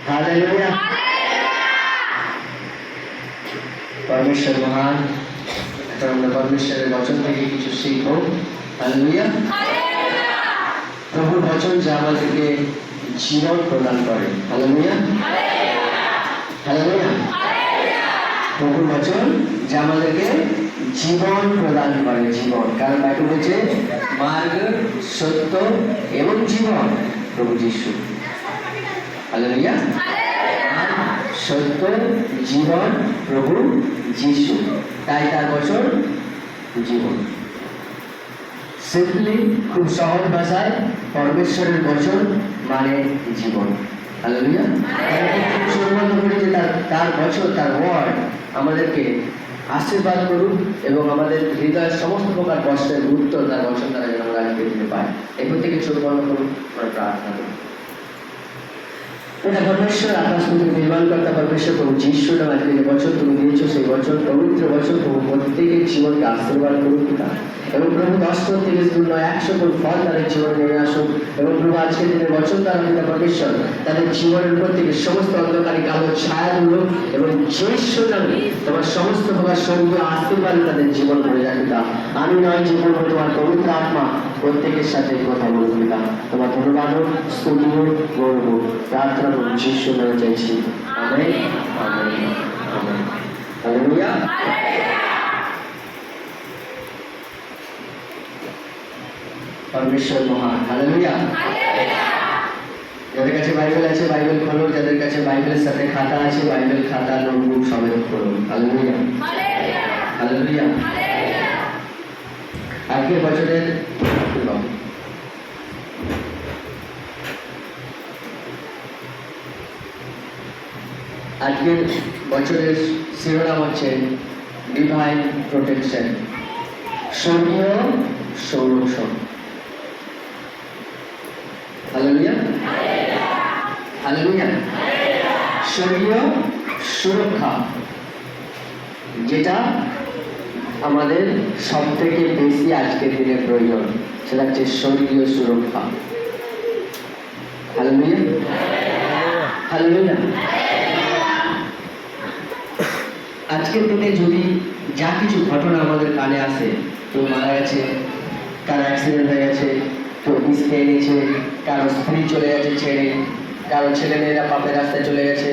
Hallelujah. परमेश्वर महान। এখন আমরা পরমেশ্বরের বচন থেকে কিছু শিখব। হালেলুয়া। প্রভুর বচন যা আমাদেরকে জীবন প্রদান করে। হালেলুয়া। হালেলুয়া। প্রভুর বচন যা আমাদেরকে জীবন প্রদান করে। জীবন, কারণ বাইবেল বলছে মার্গ, সত্য এবং জীবন প্রভু যিশু। হালেলুয়া। সত্য, জীবন প্রভু যিশু, তাই তার বচন জীবন। সিম্পলি, খুব সহজ ভাষায় পরমেশ্বরের বচন মানে জীবন। হালেলুয়া। সম্বন্ধ করি যে তার বচন, তার ওয়ার্ড আমাদেরকে আশীর্বাদ করুক এবং আমাদের হৃদয়ের সমস্ত প্রকার কষ্টের উত্তর তার বচন দ্বারা যেন আমরা আজকে দিতে পাই। এরপর থেকে চোখ বন্ধ করুন, আমরা প্রার্থনা করুন। এটা পরমেশ্বর আকাশ পৃথিবী নির্মাণকর্তা পরমেশ্বর প্রভু যিশু নামে আজকে যে বচন তুমি দিয়েছো, সেই বচন পবিত্র বচন প্রভু প্রত্যেকের জীবনকে আশীর্বাদ করুক পিতা। এবং প্রভু 10 থেকে 100 গুণ ফল তাদের জীবনে নেমে আসুক। এবং প্রভু আজকের দিনের বচন দ্বারা পিতা পরমেশ্বর তাদের জীবনের উপর থেকে সমস্ত অন্ধকারী কালো ছায়া গুলো এবং যিশু নামে তোমার সমস্ত প্রকার স্বর্গীয় আশীর্বাদ তাদের জীবন করে যাক পিতা। আমি নয়, যে বলবো তোমার পবিত্র আত্মা প্রত্যেকের সাথে কথা বলবো পিতা। তোমার ধন্যবাদ হোক, স্তুতি হোক, গৌরব হোক। প্রার্থনা করুন যিশু নামে চাইছি, আমেন, আমেন, আমেন। হালেলুয়া। পরমেশ্বর মহান। হালেলুয়া। যাদের কাছে বাইবেল আছে বাইবেল খোলো, যাদের কাছে বাইবেলের সাথে খাতা আছে বাইবেল খাতা নোটবুক সমেত খোলো। হালেলুয়া। হালেলুয়া। আজকের বছরের আজকের বছরের শিরোনাম হচ্ছে ডিভাইন প্রোটেকশন, স্বর্গীয় সংরক্ষণ। হালেলুয়া। হালেলুয়া। স্বর্গীয় সুরক্ষা, যেটা আমাদের সব থেকে বেশি আজকের দিনে প্রয়োজন, সেটা হচ্ছে স্বর্গীয় সুরক্ষা। হালেলুয়া। হালেলুয়া। আজকের দিনে যদি যা কিছু ঘটনা আমাদের কানে আসে, কেউ মারা গেছে, কারো অ্যাক্সিডেন্ট হয়ে গেছে, কেউ বিষ খেয়ে নিয়েছে, কারো স্ত্রী চলে গেছে ছেড়ে, কারো ছেলে মেয়েরা পাপের রাস্তায় চলে গেছে,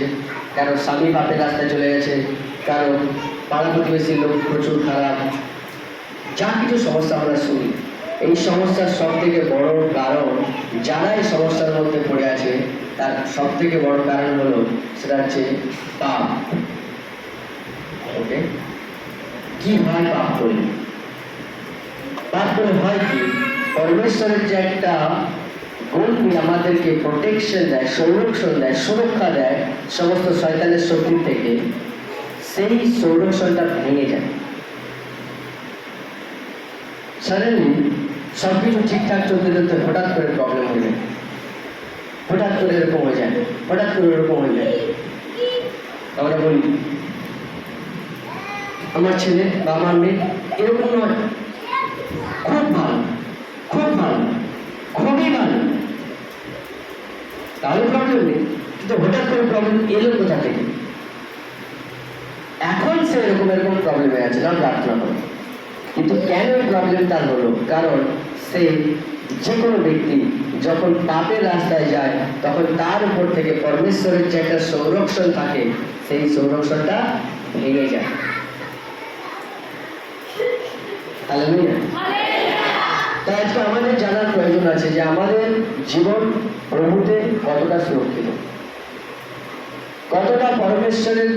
কারো স্বামী পাপের রাস্তায় চলে গেছে, কারো পাড়া প্রতিবেশীর লোক প্রচুর খারাপ, যা কিছু সমস্যা আমরা শুনি, এই সমস্যার সব থেকে বড় কারণ, যারা এই সমস্যার মধ্যে পড়ে আছে তার সব থেকে বড় কারণ হলো সেটা হচ্ছে পাপ। ওকে, কি হয় পাপ করলে? পাপ করে হয় কি, পরমেশ্বরের যে একটা গুণ আমাদেরকে প্রোটেকশন দেয়, সংরক্ষণ দেয়, সুরক্ষা দেয় সমস্ত শয়তানের শক্তি থেকে, সেই সংরক্ষণটা ভেঙে যায়। সাডেনলি সবকিছু ঠিকঠাক চলতে চলতে হঠাৎ করে প্রবলেম হয়ে যায়, হঠাৎ করে এরকম হয়ে যায়, হঠাৎ করে এরকম হয়ে যায়। আমরা বলি আমার ছেলে বা আমার মেয়ে এরকম নয়, খুব ভালো, খুব ভালো, খুবই ভালো, তাহলে প্রবলেম নেই। কিন্তু হঠাৎ করে প্রবলেম এলো কোথা থেকে? এখন সে এরকম এরকম প্রবলেমে আছে, না প্রার্থনা করে। কিন্তু কেন এই প্রবলেম তার হলো? কারণ সে, যে কোনো ব্যক্তি যখন পাপের রাস্তায় যায় তখন তার উপর থেকে পরমেশ্বরের যে একটা সংরক্ষণ থাকে, সেই সংরক্ষণটা ভেঙে যায়। হালেলুয়া। তাই আজকে আমাদের জানার প্রয়োজন আছে যে আমাদের জীবন প্রভুতে কতটা সুরক্ষিত, কতটা পরমেশ্বরের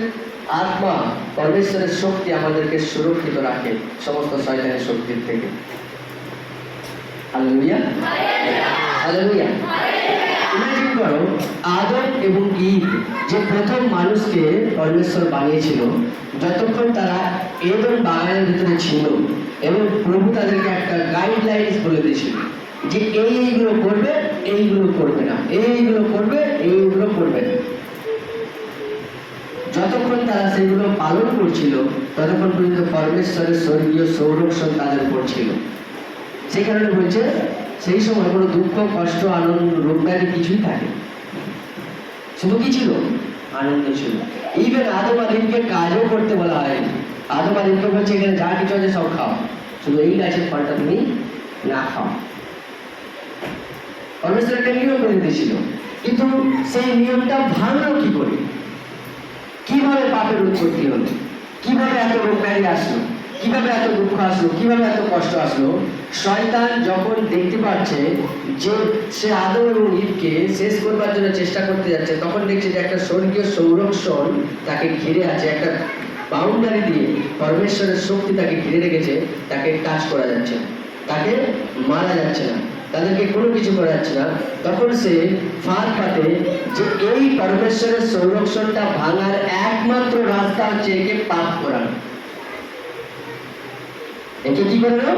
আত্মা, পরমেশ্বরের শক্তি আমাদেরকে সুরক্ষিত রাখে সমস্ত শয়তানের শক্তির থেকে। হালেলুয়া। হালেলুয়া। ইমাজিন করো, আদম এবং ঈভ যে প্রথম মানুষকে পরমেশ্বর বানিয়েছিল, যতক্ষণ তারা এডেন বাগানের ভিতরে ছিল এবং প্রভু তাদেরকে একটা গাইডলাইন্স বলে দিয়েছিল যে এইগুলো করবে, এইগুলো করবে না, এইগুলো করবে, এইগুলো করবে না। যতক্ষণ তারা সেগুলো পালন করছিল ততক্ষণ পর্যন্ত পরমেশ্বরের স্বর্গীয় সংরক্ষণ তাদের উপর ছিল। সেই কারণে বলছে সেই সময় কোনো দুঃখ, কষ্ট, আনন্দ, রোগ ব্যাধি কিছুই থাকে। শুধু কি ছিল? আনন্দ ছিল। ইভেন আদম আর ইভকে কাজও করতে বলা হয়নি। আদম আর ইভকে বলছে এখানে যা কিছু আছে সব খাও, শুধু এই গাছের ফলটা তুমি না খাও। পরমেশ্বর একটা নিয়ম করে দিয়েছিল, কিন্তু সেই নিয়মটা ভাঙলো কি করে? কিভাবে পাপের উৎপত্তি হলো? কিভাবে এত রোগ ব্যাধি আসলো? কিভাবে এত দুঃখ আসলো? কিভাবে এত কষ্ট আসলো? শয়তান যখন দেখতে পাচ্ছে যে সে আদম এবং ঈদকে শেষ করবার জন্য চেষ্টা করতে যাচ্ছে, তখন দেখছে যে একটা স্বর্গীয় সংরক্ষণ তাকে ঘিরে আছে, একটা বাউন্ডারি দিয়ে পরমেশ্বরের শক্তি তাকে ঘিরে রেখেছে, তাকে টাচ করা যাচ্ছে না, তাকে মারা যাচ্ছে না, তাদেরকে কোনো কিছু করা যাচ্ছে না। তখন সে ফাঁদ পাতে যে এই পরমেশ্বরের সংরক্ষণটা ভাঙার একমাত্র রাস্তা হচ্ছে একে পাপ করানো। একে কি করানো?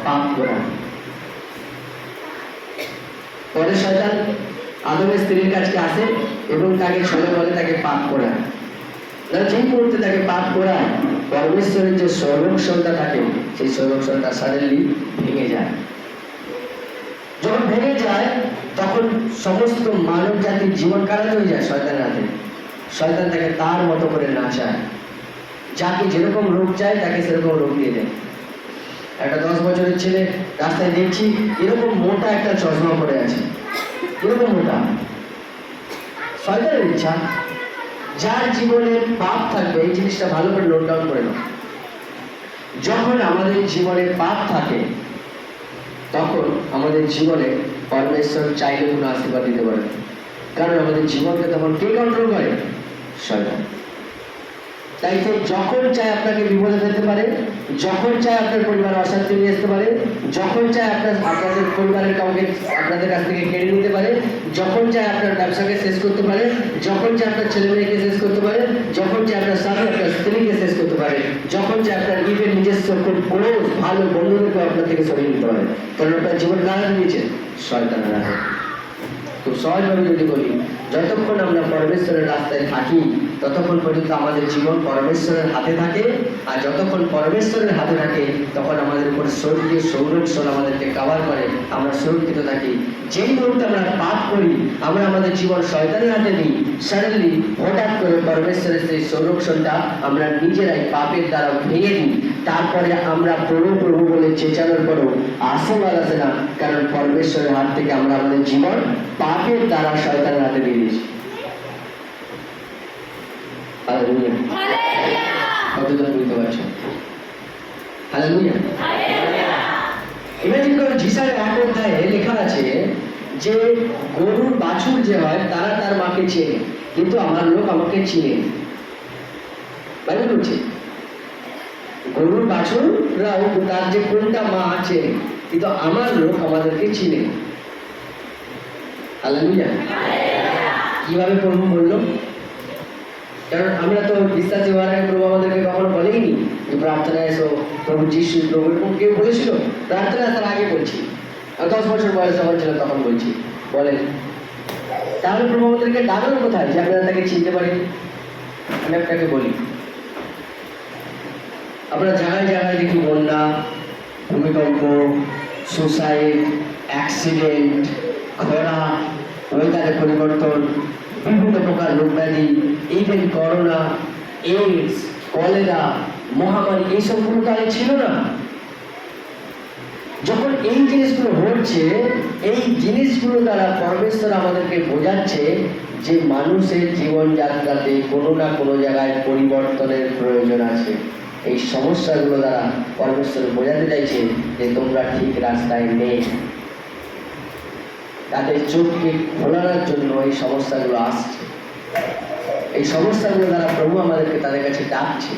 পাপ করানো। পরে শয়তান আদমের স্ত্রীর কাছে আসে এবং তাকে ছলে বলে তাকে পাপ করায়। যে মুহূর্তে তাকে পাপ করায়, পরমেশ্বরের যে সংরক্ষণটা থাকে সেই সংরক্ষণটা সাডেনলি ভেঙে যায়। যখন ভেঙে যায় তখন সমস্ত মানব জাতির জীবন কারাজ হয়ে যায় শয়তানের হাতে। শয়তান তাকে তার মতো করে নাচায়, যাকে যেরকম রোগ চায় তাকে সেরকম রোগ দিয়ে দেয়। একটা 10 বছরের ছেলে রাস্তায় দেখছি এরকম মোটা একটা চশমা পরে আছে, এরকম মোটা। শয়তানের ইচ্ছা যার জীবনে পাপ থাকবে, এই জিনিসটা ভালো করে নোট ডাউন করে নাও। যখন আমাদের জীবনে পাপ থাকে তখন আমাদের জীবনে পরমেশ্বর চাইলে কোনো আশীর্বাদ দিতে পারে, কারণ আমাদের জীবনকে তখন কে কন্ট্রোল করে? শয়তান। তাই সে যখন চায় আপনাকে বিপদে ফেলতে পারে, যখন চায় আপনার পরিবারে অশান্তি নিয়ে আসতে পারে, যখন চায় আপনাদের পরিবারের কাউকে আপনাদের কাছ থেকে কেড়ে নিতে পারে, যখন চায় আপনার ব্যবসাকে শেষ করতে পারে, যখন চায় আপনার ছেলে মেয়েকে শেষ করতে পারে, যখন চায় আপনার স্বামী আপনার স্ত্রীকে শেষ করতে পারে, যখন চায় আপনার নিজের নিজস্ব খুব ক্লোজ ভালো বন্ধুদেরকে আপনার থেকে সরিয়ে নিতে পারে, কারণ আপনার জীবন কারা দিয়েছে? শয়তানের হাতে। খুব সহজভাবে যদি বলি, যতক্ষণ আমরা পরমেশ্বরের রাস্তায় থাকি ততক্ষণ পর্যন্ত আমাদের জীবন পরমেশ্বরের হাতে থাকে, আর যতক্ষণ পরমেশ্বরের হাতে থাকে তখন আমাদের উপর স্বর্গীয় সংরক্ষণ আমাদেরকে কভার করে, আমরা সুরক্ষিত থাকি। যেই মুহূর্তে আমরা পাপ করি, আমরা আমাদের জীবন শয়তানের হাতে নিই, সাডেনলি হঠাৎ করে পরমেশ্বরের সেই সংরক্ষণটা আমরা নিজেরাই পাপের দ্বারা ভেঙে দিই। তারপরে আমরা প্রভু প্রভু বলে চেঁচানোর পরও আশীর্বাদ আসে না, কারণ পরমেশ্বরের হাত থেকে আমরা আমাদের জীবন পাপের দ্বারা শয়তানের হাতে দিয়ে দিয়েছি। হালেলুয়া। কতজন বুঝতে পারছেন? হালেলুয়া। ইমাজিন করো যিশার 1 অধ্যায়ে লেখা আছে যে গরুর বাছুর যে হয় তারা তার মাকে চেনে, কিন্তু আমার লোক আমাকে চিনে। বাইবেল বলছে গরুর বাছুররাও তার যে কোনটা মা আছে, কিন্তু আমার লোক আমাদেরকে চিনে। হালেলুয়া। কিভাবে প্রভু বললো? কারণ আমরা তো বিশ্বাসী হওয়ার আগে প্রভু আমাদেরকে কখনো বলেইনি যে প্রার্থনায় এসো, প্রভু যিশু প্রভু কেউ বলেছিল? প্রার্থনা আসার আগে বলছি, 10 বছর বয়স যখন ছিল তখন বলছি, বলেন। তাহলে প্রভু আমাদেরকে ডাকলো কোথায় যে আপনারা তাকে চিনতে পারেন? আমি আপনাকে বলি, আমরা জায়গায় জায়গায় দেখি বন্যা, ভূমিকম্প, সুসাইড, অ্যাক্সিডেন্ট, খরা, ওয়েদারের পরিবর্তন, বিভিন্ন প্রকার রোগ ব্যাধি, ইভেন করোনা, এইডস, কলেরা, মহামারী, এইসবগুলো তো আগে ছিল না। যখন এই জিনিসগুলো হচ্ছে, এই জিনিসগুলো দ্বারা পরমেশ্বর আমাদেরকে বোঝাচ্ছে যে মানুষের জীবনযাত্রাতে কোনো না কোনো জায়গায় পরিবর্তনের প্রয়োজন আছে। এই সমস্যাগুলো দ্বারা পরমেশ্বর বোঝাতে চাইছে যে তোমরা ঠিক রাস্তায় নেই। তাদের চোখকে খোলানোর জন্য এই সমস্যাগুলো আসছে। এই সমস্যাগুলো দ্বারা প্রভু আমাদেরকে তাদের কাছে ডাকছে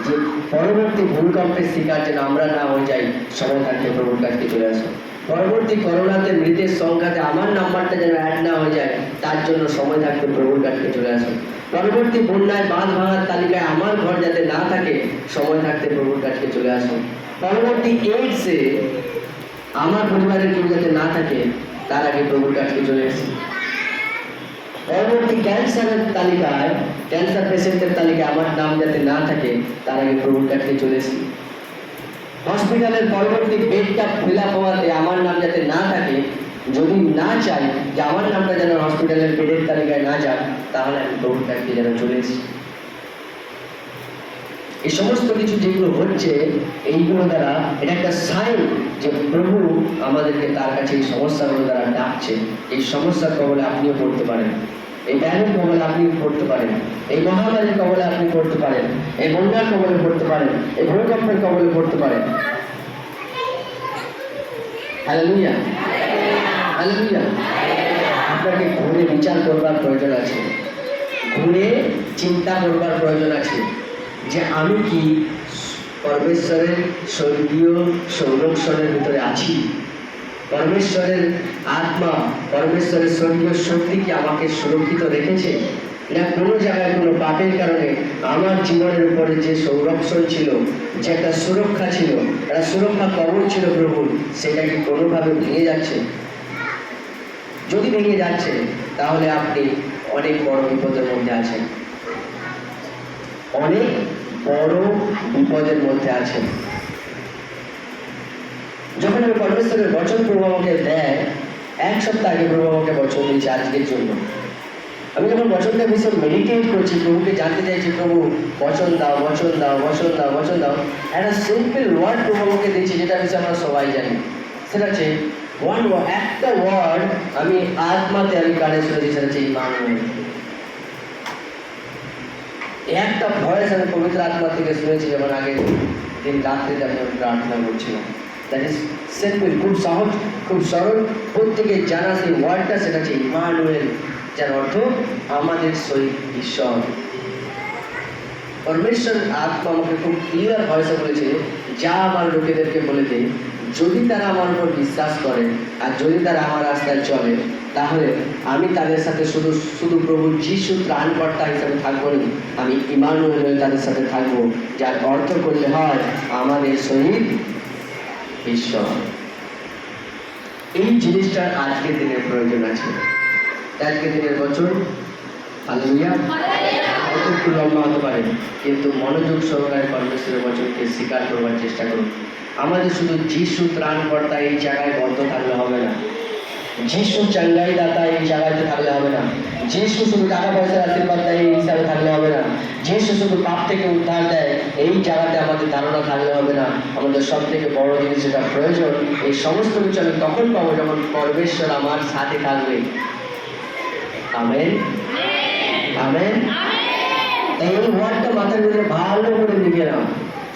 যে পরবর্তী ভূমিকম্পের শিকার যেন আমরা না হয়ে যাই, সময় থাকতে প্রভুর কাছে চলে আসো। পরবর্তী করোনাতে মৃতের সংখ্যাতে আমার নাম্বারটা যেন অ্যাড না হয়ে যায়, তার জন্য সময় থাকতে প্রভুর কাছে চলে আসো। পরবর্তী বন্যায় বাঁধ ভাঙার তালিকায় আমার ঘর যাতে না থাকে, সময় থাকতে প্রভুর কাছে চলে আসো। পরবর্তী এইডসে আমার পরিবারের কেউ যাতে না থাকে, তার আগে প্রভুর কাছে চলে এসেছি। পরবর্তী ক্যান্সারের তালিকায়, ক্যান্সার পেশেন্টের তালিকায় আমার নাম যাতে না থাকে, তার আগে প্রভুর কাছে চলে এসেছি। হসপিটালের পরবর্তী বেডটা ফিল আপ হওয়াতে আমার নাম যাতে না থাকে, যদি না চাই যে আমার নামটা যেন হসপিটালের বেডের তালিকায় না যাক, তাহলে আমি প্রভুর কাছে যেন চলে এসেছি। এই সমস্ত কিছু যেগুলো হচ্ছে, এইগুলো দ্বারা এটা একটা সাইন যে প্রভু আমাদেরকে তার কাছে এই সমস্যাগুলো দ্বারা ডাকছে। এই সমস্যার কবলে আপনিও পড়তে পারেন, এই ব্যাধির কবলে আপনি পড়তে পারেন, এই মহামারীর কবলে আপনি পড়তে পারেন, এই বন্যার কবলে পড়তে পারেন, এই ভূমিকম্পের কবলে পড়তে পারেন। Hallelujah, hallelujah. আপনাকে ঘুরে বিচার করবার প্রয়োজন আছে, ঘুরে চিন্তা করবার প্রয়োজন আছে যে আমি কি পরমেশ্বরের স্বর্গীয় সংরক্ষণের ভিতরে আছি। পরমেশ্বরের আত্মা, পরমেশ্বরের স্বর্গীয় শক্তি কি আমাকে সুরক্ষিত রেখেছে, না কোনো জায়গায় কোনো পাপের কারণে আমার জীবনের উপরে যে সংরক্ষণ ছিল, যে একটা সুরক্ষা ছিল, একটা সুরক্ষা কবচ ছিল প্রভুর, সেটা কি কোনোভাবে ভেঙে যাচ্ছে? যদি ভেঙে যাচ্ছে, তাহলে আপনি অনেক বড় বিপদের মধ্যে আছেন, অনেক বড় বিপদের মধ্যে আছেন। যখন আমি পরমেশ্বরের বচন প্রভু আমাকে দেয়, এক সপ্তাহ আগে প্রভু আমাকে বচন দিয়েছে আজকের জন্য। আমি যখন বচনটা ভীষণ মেডিটেট করছি, প্রভুকে জানতে চাইছি, প্রভু বচন দাও, বচন দাও, বচন দাও, বচন দাও। একটা সিম্পল ওয়ার্ড প্রভু আমাকে দিয়েছে, যেটা বিষয়ে আমরা সবাই জানি। সেটা হচ্ছে একটা ওয়ার্ড আমি আত্মাতে আমি কানে শুনেছি, সেটা হচ্ছে ইমানুয়েল। একটা ভয়েস আমি পবিত্র আত্মা থেকে শুনেছি, যেমন আগের দিন রাত্রিতে আমি প্রার্থনা করছিলাম। দ্যাট ইজ সিম্পল, খুব সহজ, খুব সরল, প্রত্যেকে জানা সেই ওয়ার্ডটা, সেটা হচ্ছে ইমানুয়েল, যার অর্থ আমাদের সহিত ঈশ্বর। পরমেশ্বর আত্মা আমাকে খুব ক্লিয়ার ভয়েসে বলেছে, যা আমার লোকেদেরকে বলে দে, যদি তারা আমার উপর বিশ্বাস করে আর যদি তারা আমার রাস্তায় চলে, তাহলে আমি তাদের সাথে শুধু শুধু প্রভু যিশু ত্রাণকর্তা হিসাবে থাকবো না, আমি ইমানুয়েল হয়ে তাদের সাথে থাকবো, যার অর্থ করলে হয় আমাদের সহিত ঈশ্বর। এই জিনিসটার আজকের দিনের প্রয়োজন আছে। আজকের দিনের বছর হালেলুয়া, হয়তো একটু লম্বা হতে পারে, কিন্তু মনোযোগ সহকারে পরমেশ্বরের বচনকে স্বীকার করবার চেষ্টা করুন। আমাদের শুধু যিশু ত্রাণকর্তা এই জায়গায় বদ্ধ থাকলে হবে না, যিশু চাঙ্গাই দাতা এই জায়গাতে থাকলে হবে না, যিশু শুধু টাকা পয়সার আশীর্বাদ দেয় এই হিসাবে থাকলে হবে না, যিশু শুধু পাপ থেকে উদ্ধার দেয় এই জায়গাতে আমাদের ধারণা থাকলে হবে না। আমাদের সব থেকে বড় জিনিস যেটা প্রয়োজন, এই সমস্ত কিছু আমি তখন পাবো যখন পরমেশ্বর আমার সাথে থাকবে। Amen, amen. এই ওয়ার্ডটা মাথার ভিতরে ভালো করে লিখে নাও।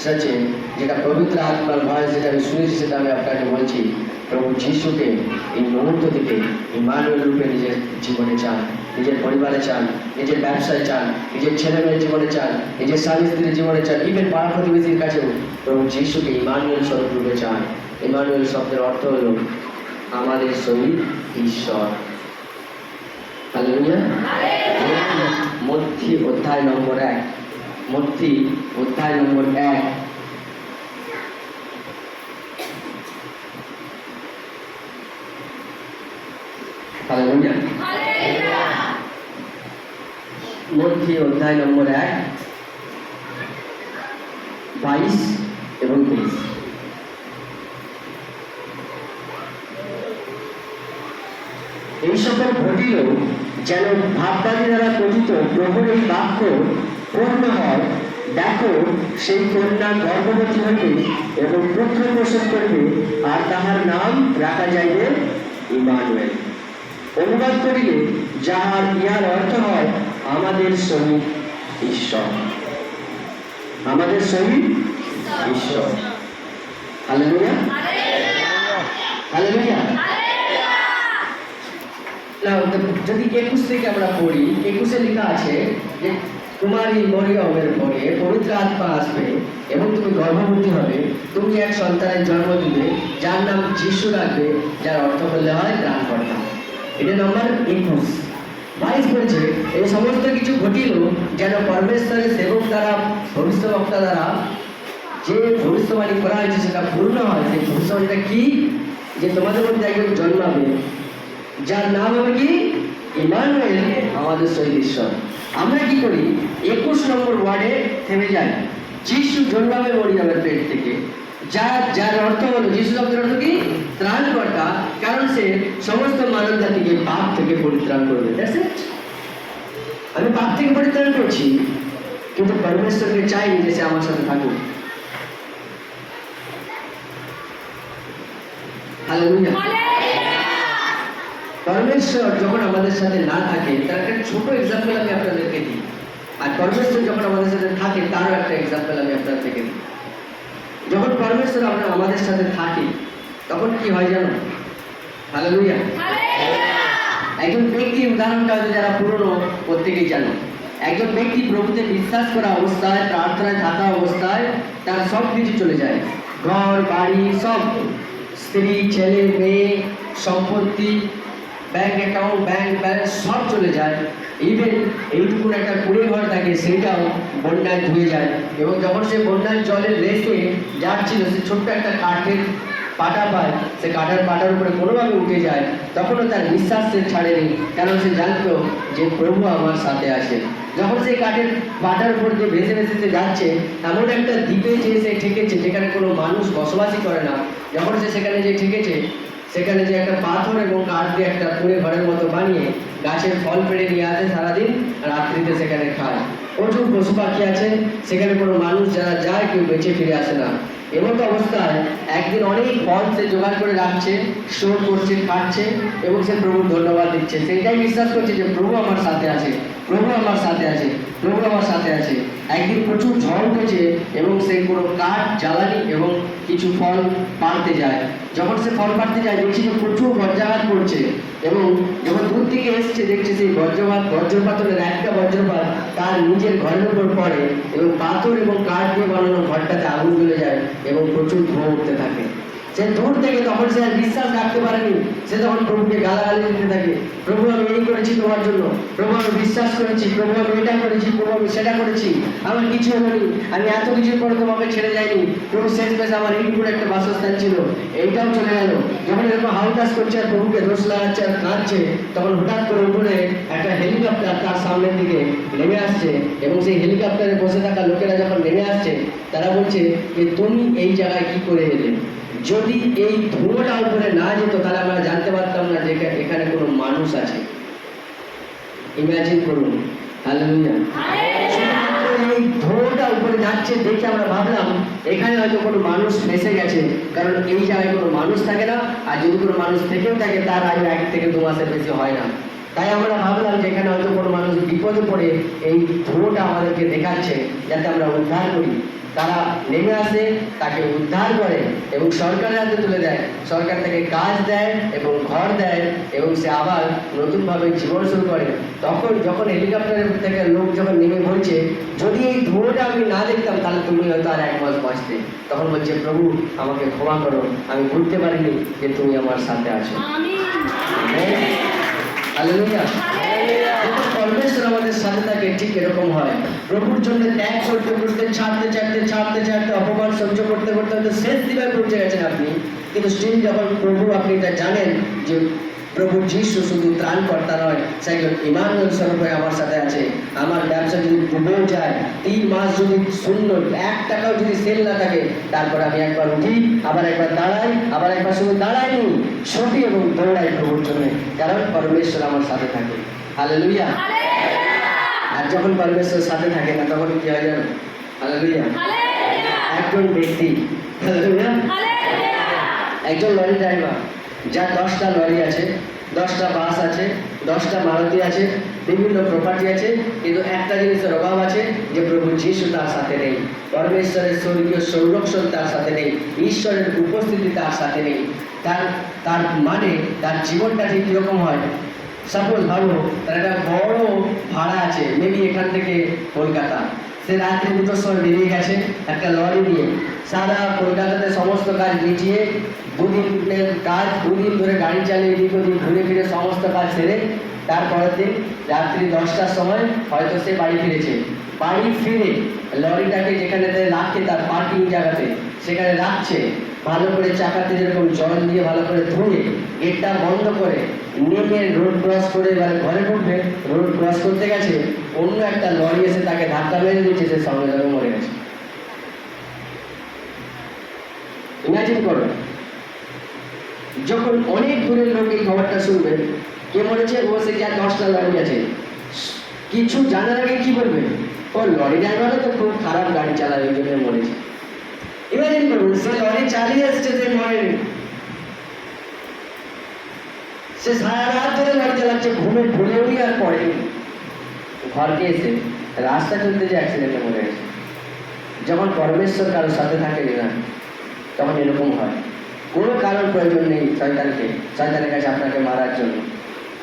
সচে যেটা পবিত্র আত্মার ভয়েস, যেটা আমি শুনেছি, সেটা আমি আপনাকে বলছি। প্রভু যিশুকে এই মুহূর্ত থেকে ইমানুয়েল রূপে নিজের জীবনে চান, নিজের পরিবারে চান, নিজের ব্যবসায় চান, নিজের ছেলে মেয়ের জীবনে চান, নিজের স্বামী স্ত্রীর জীবনে চান, ইভেন পাড়া প্রতিবেশীর কাছেও প্রভু যিশুকে ইমানুয়েল স্বরূপ রূপে চান। ইমানুয়েল শব্দের অর্থ হল আমাদের সহিত ঈশ্বর। হালেলুয়া। মত্থী অধ্যায় নম্বর 1, মত্থী অধ্যায় নম্বর 1, হালেলুয়া। মত্থী অধ্যায় নম্বর 1, 22 এবং 23। এই সকল ঘটিল যেন ভাববাদী দ্বারা কথিত প্রভুর এই বাক্য পূর্ণ হয়। দেখো, সেই কন্যা গর্ভবতী হইবে এবং পুত্র প্রসব করবে, আর তাহার নাম রাখা যাইবে ইমানুয়েল। অনুবাদ করিলে ইহার অর্থ হয় আমাদের সহিত ঈশ্বর, আমাদের সহিত ঈশ্বর। Hallelujah, hallelujah. যদি 21 থেকে আমরা পড়ি, 21-এ লেখা আছে যে কুমারী মরিয়মের পরে পবিত্র আত্মা আসবে এবং তুমি গর্ভবতী হবে, তুমি এক সন্তানের জন্ম দিবে, যার নাম যিশু রাখবে, যার অর্থ করলে হয় ত্রাণকর্তা। এটা নম্বর 21। 22 বলছে এই সমস্ত কিছু ঘটিল যেন পরমেশ্বরের সেবক দ্বারা, ভবিষ্যৎবক্তা দ্বারা যে ভবিষ্যবাণী করা হয়েছে সেটা পূর্ণ হয়। সেই ভবিষ্যবাণীটা কি? যে তোমাদের মধ্যে একজন জন্মাবে, যার নাম হবে কি? ইমানুয়েল, আমাদের সহিত ঈশ্বর। আমরা কি করি? 21 নম্বর ওয়ার্ডে থেমে যাই। যিশু জন্মাবে মরিয়মের পেট থেকে, যার অর্থ হলো, যিশু শব্দের অর্থ কি? ত্রাণকর্তা। কারণ সে সমস্ত মানব জাতিকে পাপ থেকে পরিত্রাণ করবে। That's it. আমি পাপ থেকে পরিত্রাণ করছি, কিন্তু পরমেশ্বরকে চাইনি যে সে আমার সাথে থাকুক। হালেলুয়া। পরমেশ্বর যখন আমাদের সাথে না থাকে, তার একটা ছোট এক্সাম্পল আমি আপনাদেরকে দিই। আর পরমেশ্বর যখন আমাদের সাথে থাকে, তারও একটা এক্সাম্পল আমি আপনাদেরকে দিই। যখন পরমেশ্বর আমাদের সাথে থাকে, তখন কি হয় জানো? হালেলুয়া। একজন ব্যক্তির উদাহরণটা হয়তো যারা পুরনো প্রত্যেকেই জানো। একজন ব্যক্তি প্রভুতে বিশ্বাস করা অবস্থায়, প্রার্থনায় থাকা অবস্থায় তার সব কিছু চলে যায়। ঘর বাড়ি সব, স্ত্রী ছেলে মেয়ে, সম্পত্তি, ব্যাংক অ্যাকাউন্ট, ব্যাংক ব্যালেন্স সব চলে যায়। ইভেন এইটুকু একটা কুড়ে ঘর থাকে, সেটাও বন্যায় ধুয়ে যায়। এবং যখন সে বন্যার জলের রেসে যাচ্ছিল, সে ছোট্ট একটা কাঠের পাটা পায়, সে কাঠের পাটার উপরে কোনোভাবে উঠে যায়। তখনও তার বিশ্বাস সে ছাড়েনি, কারণ সে জানতো যে প্রভু আমার সাথে আছে। যখন সেই কাঠের পাটার উপর দিয়ে ভেসে ভেসে সে যাচ্ছে, এমন একটা দ্বীপে যে সে ঠেকেছে যেখানে কোনো মানুষ বসবাসই করে না। যখন সে সেখানে যে ঠেকেছে, সেখানে যে একটা পাথর এবং কাঠ দিয়ে একটা কুড়ে ঘরের মতো বানিয়ে গাছের ফল পেড়ে নিয়ে আসে, সারাদিন রাত্রিতে সেখানে খায়। প্রচুর পশু পাখি আছে সেখানে, কোনো মানুষ যারা যায় কেউ বেঁচে ফিরে আসে না। এমতো অবস্থায় একদিন অনেক ফল সে জোগাড় করে রাখছে, স্টোর করছে, খাচ্ছে এবং সে প্রভুর ধন্যবাদ দিচ্ছে। সেইটাই বিশ্বাস করছে যে প্রভু আমার সাথে আছে, প্রভু আমার সাথে আছে, প্রভু আমার সাথে আছে। একদিন প্রচুর ঝড় উঠেছে এবং সে কোনো কাঠ, জ্বালানি এবং কিছু ফল পাড়তে যায়। যখন সে ফল পাড়তে যায়, দেখছি যে প্রচুর বজ্রাঘাত পড়ছে এবং যখন দূর থেকে এসছে, দেখছে সেই বজ্রপাতের একটা বজ্রপাত তার নিজের ঘরের উপর পড়ে এবং পাথর এবং কাঠ দিয়ে বানানো ঘরটাতে আগুন জ্বলে যায় এবং প্রচুর ধোঁয়া উঠতে থাকে। সে দূর থেকে, তখন সে আর বিশ্বাস রাখতে পারেনি, সে তখন প্রভুকে গালাগালি দিতে থাকে। প্রভু আমি এই করেছি তোমার জন্য, প্রভু আমি বিশ্বাস করেছি, প্রভু আমি এটা করেছি, প্রভু আমি সেটা করেছি, আমার কিছু হয়নি, আমি এত কিছুর পরে তোমাকে ছেড়ে যাইনি। প্রভু শেষ পেশে আমার এইটুকুর একটা বাসস্থান ছিল, এইটাও চলে গেল। যখন এরকম হাউতাস করছে আর প্রভুকে দোষ লাগাচ্ছে আর কাঁদছে, তখন হঠাৎ করে উপরে একটা হেলিকপ্টার তার সামনের দিকে নেমে আসছে এবং সেই হেলিকপ্টারে বসে থাকা লোকেরা যখন নেমে আসছে, তারা বলছে যে তুমি এই জায়গায় কি করে এলে? যদি এই ধোঁয়াটা উপরে না যেত, তাহলে আমরা জানতে পারতাম না যে এখানে কোনো মানুষ আছে। ইমাজিন করুন। হালেলুয়া। এই ধোঁয়াটা উপরে যাচ্ছে দেখে আমরা ভাবলাম এখানে হয়তো কোনো মানুষ ফেসে গেছে, কারণ এই জায়গায় কোনো মানুষ থাকে না, আর যদি কোনো মানুষ থেকেও থাকে তার আগে 1 থেকে 2 মাসের বেশি হয় না। তাই আমরা ভাবলাম যে এখানে হয়তো কোনো মানুষ বিপদে পড়ে এই ধোঁয়াটা আমাদেরকে দেখাচ্ছে যাতে আমরা উদ্ধার করি। তারা নেমে আসে, তাকে উদ্ধার করে এবং সরকারের হাতে তুলে দেয়। সরকার তাকে কাজ দেয় এবং ঘর দেয় এবং সে আবার নতুনভাবে জীবন শুরু করে। তখন যখন হেলিকপ্টারের থেকে লোক যখন নেমে বলছে যদি এই ধোঁয়াটা আমি না দেখতাম তাহলে তুমি হয়তো আর 1 মাস বাঁচতে, তখন বলছে প্রভু আমাকে ক্ষমা করো, আমি বুঝতে পারিনি যে তুমি আমার সাথে আছো। হালেলুয়া। যখন পরমেশ্বর আমাদের সাথে থাকে, ঠিক এরকম হয়। প্রভুর জন্য ত্যাগ করতে করতে, ছাড়তে অপমান সহ্য করতে করতে হয়তো শেষ দিকে পৌঁছে গেছেন আপনি, কিন্তু স্টিল যখন প্রভু, আপনি এটা জানেন যে প্রভু যিশু শুধু ত্রাণকর্তা নয়, সে একজন ইমানুয়েল স্বরূপ হয়ে আমার সাথে আছে। আমার ব্যবসা যদি ডুবেও যায়, 3 মাস যদি শূন্য, 1 টাকাও যদি সেল না থাকে, তারপর আমি একবার উঠি, আবার একবার দাঁড়াই, আবার একবার শুধু দাঁড়াইনি, ছুটি এবং দৌড়াই প্রভুর জন্য, কারণ পরমেশ্বর আমার সাথে থাকে। হালেলুয়া। আর যখন পরমেশ্বর সাথে থাকে না, তখন কি হয় জানো? হালেলুয়া। একজন ব্যক্তি, হালেলুয়া, একজন লরি ড্রাইভার, যার 10টা লরি আছে, 10টা বাস আছে, 10টা মারুতি আছে, বিভিন্ন প্রপার্টি আছে, কিন্তু একটা জিনিসের অভাব আছে যে প্রভু যিশু তার সাথে নেই, পরমেশ্বরের স্বর্গীয় সংরক্ষণ তার সাথে নেই, ঈশ্বরের উপস্থিতি তার সাথে নেই। তার মানে তার জীবনটা ঠিক কীরকম হয়? সাপোজ ভাবো তার একটা বড় ভাড়া আছে, মেবি এখান থেকে কলকাতা, সে রাত্রে 2টোর সময় বেরিয়ে গেছে একটা লরি নিয়ে, সারা কলকাতাতে সমস্ত কাজ মিটিয়ে 2 দিনের কাজ, 2 দিন ধরে গাড়ি চালিয়ে এদিক ওদিক ঘুরে ফিরে সমস্ত কাজ সেরে তারপরের দিন রাত্রি 10টার সময় হয়তো সে বাড়ি ফিরেছে। বাড়ি ফিরে লরিটাকে যেখানে রাখে তার পার্কিং জায়গাতে, সেখানে রাখছে, ভালো করে চাকাতে যেরকম জল দিয়ে ভালো করে ধুয়ে গেটটা বন্ধ করে নেমে রোড ক্রস করে এবার ঘরে ঢুকবে। রোড ক্রস করতে গেছে, অন্য একটা লরি এসে তাকে ধাক্কা মেরে দিচ্ছে, সে সঙ্গে সঙ্গে মরে গেছে। ইমাজিন করো, যখন অনেক দূরের লোক এই খবরটা শুনবে, কে মরেছে, ও সে কি আর 10টা লরি আছে, কিছু জানার আগে কি বলবে, ও লরি ড্রাইভারও তো খুব খারাপ গাড়ি চালায়, ওই জন্য মরেছে। ইমাজিন করুন, সে লরি চালিয়ে এসছে, সে মরেনি, সে সারা রাত ধরে লরি চালাচ্ছে, ঘুমে ভুলেও নি আর পড়েনি, ঘরকে এসে রাস্তা চলতে যে অ্যাক্সিডেন্টে মরে গেছে। যখন পরমেশ্বর কারোর সাথে থাকে না, তখন এরকম হয়। কোনো কারণ প্রয়োজন নেই শয়তানের কাছে আপনাকে মারার জন্য,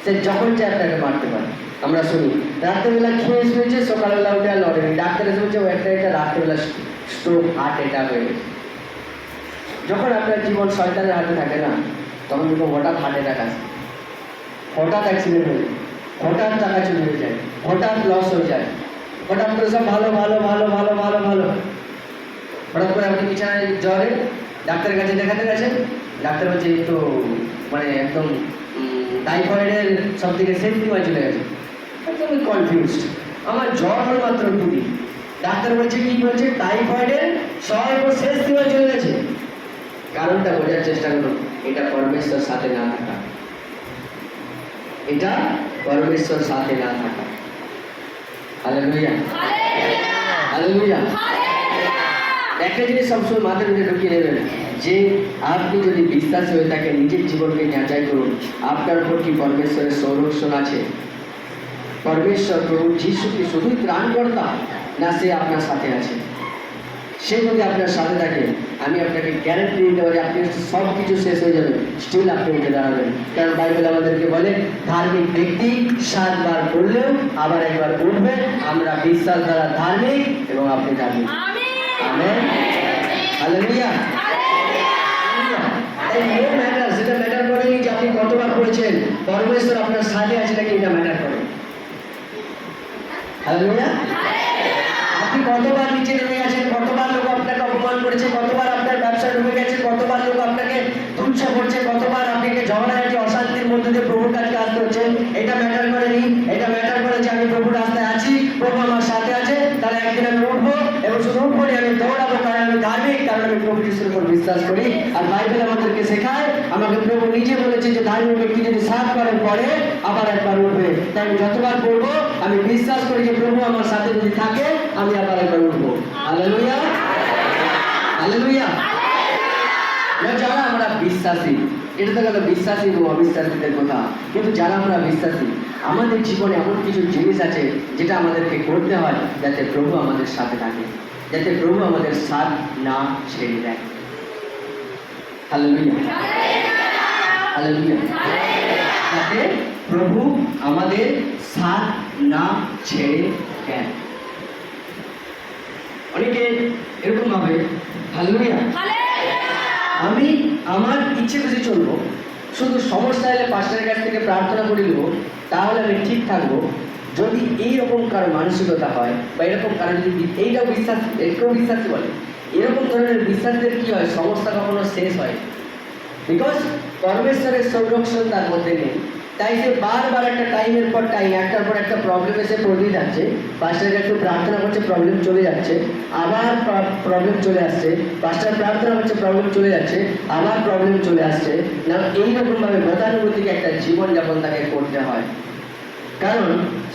সে যখন চায় আপনাকে মারতে পারে। আমরা শুনি রাত্রেবেলা খেয়ে শুয়েছে, সকালবেলা উঠে আর লড়েনি, ডাক্তার এসে বলছে ও একটা রাত্রেবেলা স্ট্রোক, হার্ট অ্যাটাক হয়ে গেছে। যখন আপনার জীবন শয়তানের হাতে থাকে না, তখন কিন্তু হঠাৎ হার্ট অ্যাটাক আসে, হঠাৎ অ্যাক্সিডেন্ট হয়ে যায়, হঠাৎ টাকা চুরি হয়ে যায়, হঠাৎ লস হয়ে যায়, হঠাৎ করে সব ভালো ভালো ভালো ভালো ভালো ভালো, হঠাৎ করে আপনি বিছানায় জ্বরে ডাক্তারের কাছে দেখাতে গেছেন, ডাক্তার বলছে তো মানে একদম টাইফয়েডের সব থেকে শেষ সীমায় চলে গেছে, একদম কনফিউজড, আমার জ্বর হল মাত্র 2 দিন, ডাক্তার বলছে কি বলছে, টাইফয়েডের সর্বশেষ সীমায় চলে গেছে। কারণটা বোঝার চেষ্টা করুন, এটা পরমেশ্বর সাথে না থাকা, এটা পরমেশ্বর সাথে না থাকা। Hallelujah, hallelujah. একটা জিনিস সবসময় মাথার মধ্যে ঢুকিয়ে নেবেন, যে আপনি যদি বিশ্বাসী হয়ে থাকেন, নিজের জীবনকে যাচাই করুন, আপনার উপর কি পরমেশ্বরের সংরক্ষণ আছে। পরমেশ্বর প্রভু যিশু কি শুধুই ত্রাণকর্তা, না সে আপনার সাথে আছে। সে যদি আপনার সাথে থাকে, আমি আপনাকে গ্যারান্টি দিতে পারি, আপনি সব কিছু শেষ হয়ে যাবে, স্টিল আপনি উঠে দাঁড়াবেন। কারণ বাইবেল আমাদেরকে বলে, ধার্মিক ব্যক্তি 7 বার পড়লেও আবার একবার উঠবে। আমরা বিশ্বাস দ্বারা ধার্মিক, এবং আপনি ধার্মিক। Amen, hallelujah. এই নো ম্যাটার, সেটা ম্যাটার করেনি যে আপনি কতবার পড়েছেন, পরমেশ্বর আপনার সাথে আছে নাকি, এটা ম্যাটার করে। হালেলুয়া। আপনি কতবার নিচে নেমে গেছেন, কতবার লোক আপনাকে অপমান করেছে, কতবার আপনার ব্যবসা ডুবে গেছে, কতবার লোক আপনাকে তুচ্ছ করছে, কতবার আপনাকে ঝগড়াঝাটি অশান্তির মধ্যে দিয়ে প্রভুর কাছে আসতে হচ্ছে, এটা ম্যাটার করেনি। এটা ম্যাটার করে যে আমি প্রভুর রাস্তায় আছি, প্রভু আমার সাথে আছে, তাহলে একদিন আমি উঠবো, এবং শুধু উঠবো না, আমি দৌড়াবো, কারণ আমি ধার্মিক, কারণ আমি প্রভু যিশুর উপর বিশ্বাস করি। আর বাইবেল আমাদেরকে শেখায়, আমাকে প্রভু নিজে বলেছে যে ধার্মিক ব্যক্তি যদি 7 বারের পরে আবার একবার উঠবে। তাই আমি যতবার পড়বো, আমি বিশ্বাস করি যে প্রভু আমার সাথে যদি থাকে, আমি আবার একবার উঠবো। Hallelujah, hallelujah. যারা আমরা বিশ্বাসী, এটা তো গেল বিশ্বাসী এবং অবিশ্বাসীদের কথা, কিন্তু যারা আমরা বিশ্বাসী, আমাদের জীবনে এমন কিছু জিনিস আছে যেটা আমাদেরকে করতে হয়, যাতে প্রভু আমাদের সাথে থাকে, যাতে প্রভু আমাদের সাথ না ছেড়ে দেয়। Hallelujah, hallelujah. যাতে প্রভু আমাদের সাথ না ছেড়ে দেয়। অনেকে এরকম ভাবে, হালেলুয়া, আমি আমার ইচ্ছে খুশি চলবো, শুধু সমস্যা এলে পাস্টারের কাছ থেকে প্রার্থনা করে নেবো, তাহলে আমি ঠিক থাকবো। যদি এইরকম কারো মানসিকতা হয়, বা এরকম কারো যদি এইটাও বিশ্বাস, এটাকেও বিশ্বাসী বলে, এরকম ধরনের বিশ্বাসদের কি হয়, সমস্যা কখনো শেষ হয়, বিকজ পরমেশ্বরের সংরক্ষণ তার মধ্যে নেই। তাই সে বারবার একটা টাইমের পর টাইম, একটার পর একটা প্রবলেম এসে পড়েই যাচ্ছে, পাস্টারের কাছে প্রার্থনা করছে, প্রবলেম চলে যাচ্ছে, আবার প্রবলেম চলে আসছে, পাস্টার প্রার্থনা করছে, প্রবলেম চলে যাচ্ছে, আবার প্রবলেম চলে আসছে না। এইরকমভাবে গতানুগতিক একটা জীবনযাপন তাকে করতে হয়, কারণ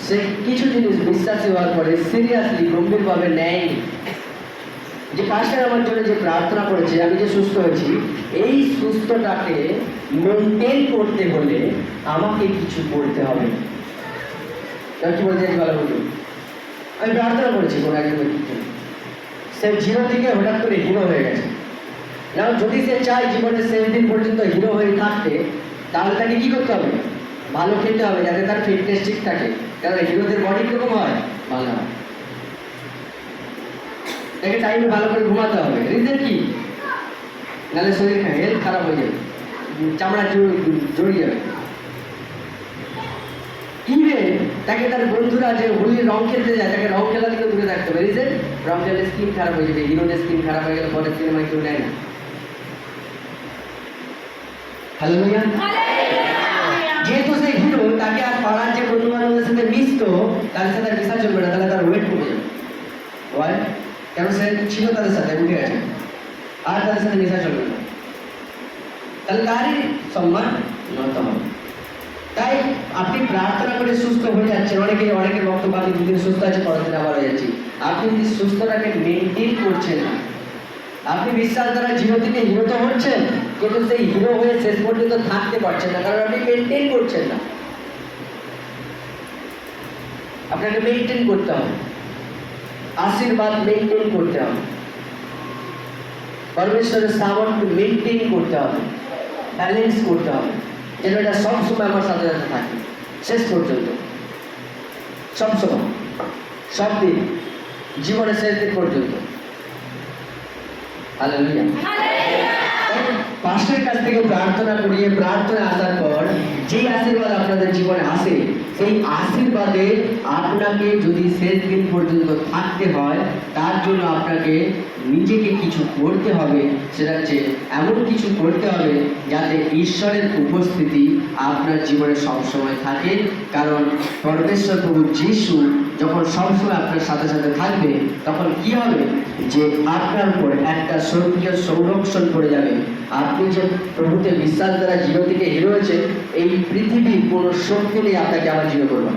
সে কিছু জিনিস বিশ্বাসী হওয়ার পরে সিরিয়াসলি, গম্ভীরভাবে নেয়নি। যে পাস্টার আমার জন্য যে প্রার্থনা করেছে, আমি যে সুস্থ হয়েছি, এই সুস্থটাকে মেনটেন করতে হলে আমাকে কিছু করতে হবে। কি বলতে ভালো বলুন, আমি প্রার্থনা করেছি কোনো একজন ব্যক্তির, সে 0 থেকে হঠাৎ করে হিরো হয়ে গেছে। না, যদি সে চায় জীবনের শেষ দিন পর্যন্ত হিরো হয়ে থাকতে, তাহলে তাকে কি করতে হবে, ভালো খেতে হবে, যাতে তার ফিটনেস ঠিক থাকে। কারণ হিরোদের বডি কিরকম হয়, ভালো হয়। তাকে টাইমে ভালো করে ঘুমাতে হবে। রিজন কি, নাহলে শরীর হেলথ খারাপ হয়ে যাবে, চামড়া জড়িয়ে যাবে। ইভেন তাকে তার বন্ধুরা যে হোলির রং খেলতে যায়, তাকে রং খেলা থেকে দূরে থাকতে হবে। রিজন, রং খেললে স্কিন খারাপ হয়ে যাবে, হিরোদের স্কিন খারাপ হয়ে গেলে পরের সিনেমায় কেউ নেয় না। হালেলুয়া। যেহেতু সে হিরো, তাকে আর পাড়ার যে বন্ধু বান্ধবদের সাথে মিশতো, তাদের সাথে মিশা চলবে না, তাহলে তার ওয়েট কমে যাবে। ওয়াই? কেন সে ছিল তাদের সাথে, উঠে গেছে, আর তাদের সাথে মিশা চলবে না। তাহলে তারই সম্মান নত হবে। তাই আপনি প্রার্থনা করে সুস্থ হয়ে যাচ্ছেন, অনেকের বক্তব্য আমি দুদিন সুস্থ আছে, পরের দিন আবার হয়ে যাচ্ছি। আপনি যদি সুস্থটাকে মেনটেন করছেন না, আপনি বিশ্বাস দ্বারা জিরো থেকে হিরো তো হচ্ছেন, কিন্তু সেই হিরো হয়ে শেষ পর্যন্ত থাকতে পারছেন না, কারণ আপনি মেনটেন করছেন না। আপনাকে মেনটেন করতে হবে, আশীর্বাদ মেনটেন করতে হবে, পরমেশ্বরের সামর্থ্য মেনটেন করতে হবে, ব্যালেন্স করতে হবে, যেন এটা সবসময় আমার সাথে সাথে থাকে শেষ পর্যন্ত, সবসময়, সব দিন, জীবনের শেষ দিন পর্যন্ত। হালেলুয়া। পাশের কাছ থেকে প্রার্থনা করিয়ে প্রার্থনা আসার পর যে আশীর্বাদ আপনাদের জীবনে আসে, সেই আশীর্বাদে আপনাকে যদি শেষ দিন পর্যন্ত থাকতে হয়, তার জন্য আপনাকে নিজেকে কিছু করতে হবে। সেটা হচ্ছে এমন কিছু করতে হবে যাতে ঈশ্বরের উপস্থিতি আপনার জীবনে সবসময় থাকে। কারণ পরমেশ্বর প্রভু যিশু যখন সবসময় আপনার সাথে সাথে থাকবে, তখন কি হবে যে আপনার উপর একটা স্বর্গীয় সংরক্ষণ পড়ে যাবে। আপনি যে প্রভুতে বিশ্বাস দ্বারা জিরো থেকে হিরো হয়েছে, এই পৃথিবীর কোনো শক্তি নেই আপনাকে আবার জিরো করবে।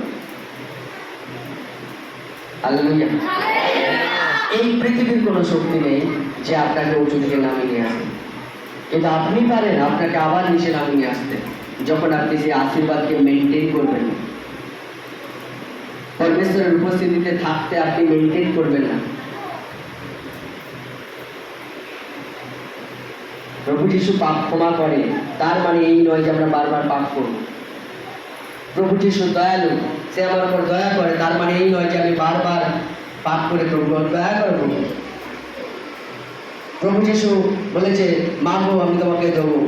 হালেলুয়া। এই পৃথিবীর কোনো শক্তি নেই যে আপনাকে উঁচু দিকে নামিয়ে নিয়ে আসে, কিন্তু আপনি পারেন আপনাকে আবার নিচে নামিয়ে নিয়ে আসতে, যখন আপনি সেই আশীর্বাদকে মেনটেন করবেন। পরমেশ্বরের উপস্থিতিতে থাকতে আপনি মেনটেন করবেন না। প্রভু যিশু পাপ ক্ষমা করে, তার মানে এই নয় যে আমরা বারবার পাপ করব। প্রভু যিশু দয়ালু, সে আমার উপর দয়া করে, তার মানে এই নয় যে আমি বারবার পাপ করে প্রভু দয়া করবো। প্রভু যিশু বলেছে মাগো আমি তোমাকে দেবো,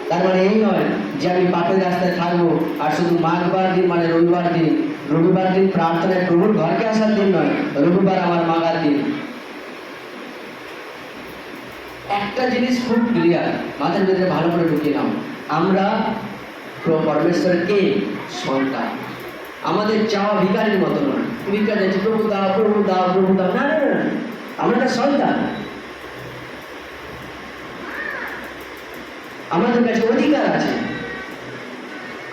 তার মানে এই নয় যে আমি পাপের রাস্তায় থাকবো। আর শুধু মাগবার দিন মানে রবিবার দিন প্রার্থনায় প্রভুর ঘরকে আসার দিন নয়, রবিবার আমার মাগার দিন। একটা জিনিস খুব ক্লিয়ার, মাথার ভিতরে ভালো করে ঢুকিয়ে নাও, আমরা পরমেশ্বরের কে সন্তান। আমাদের চাওয়া ভিখারির মতো নয়, ভিক্ষা যাচ্ছে প্রভু দাও প্রভু দাও প্রভু দাও, না না না, আমরা একটা সন্তান। আমাদের কাছে অধিকার আছে,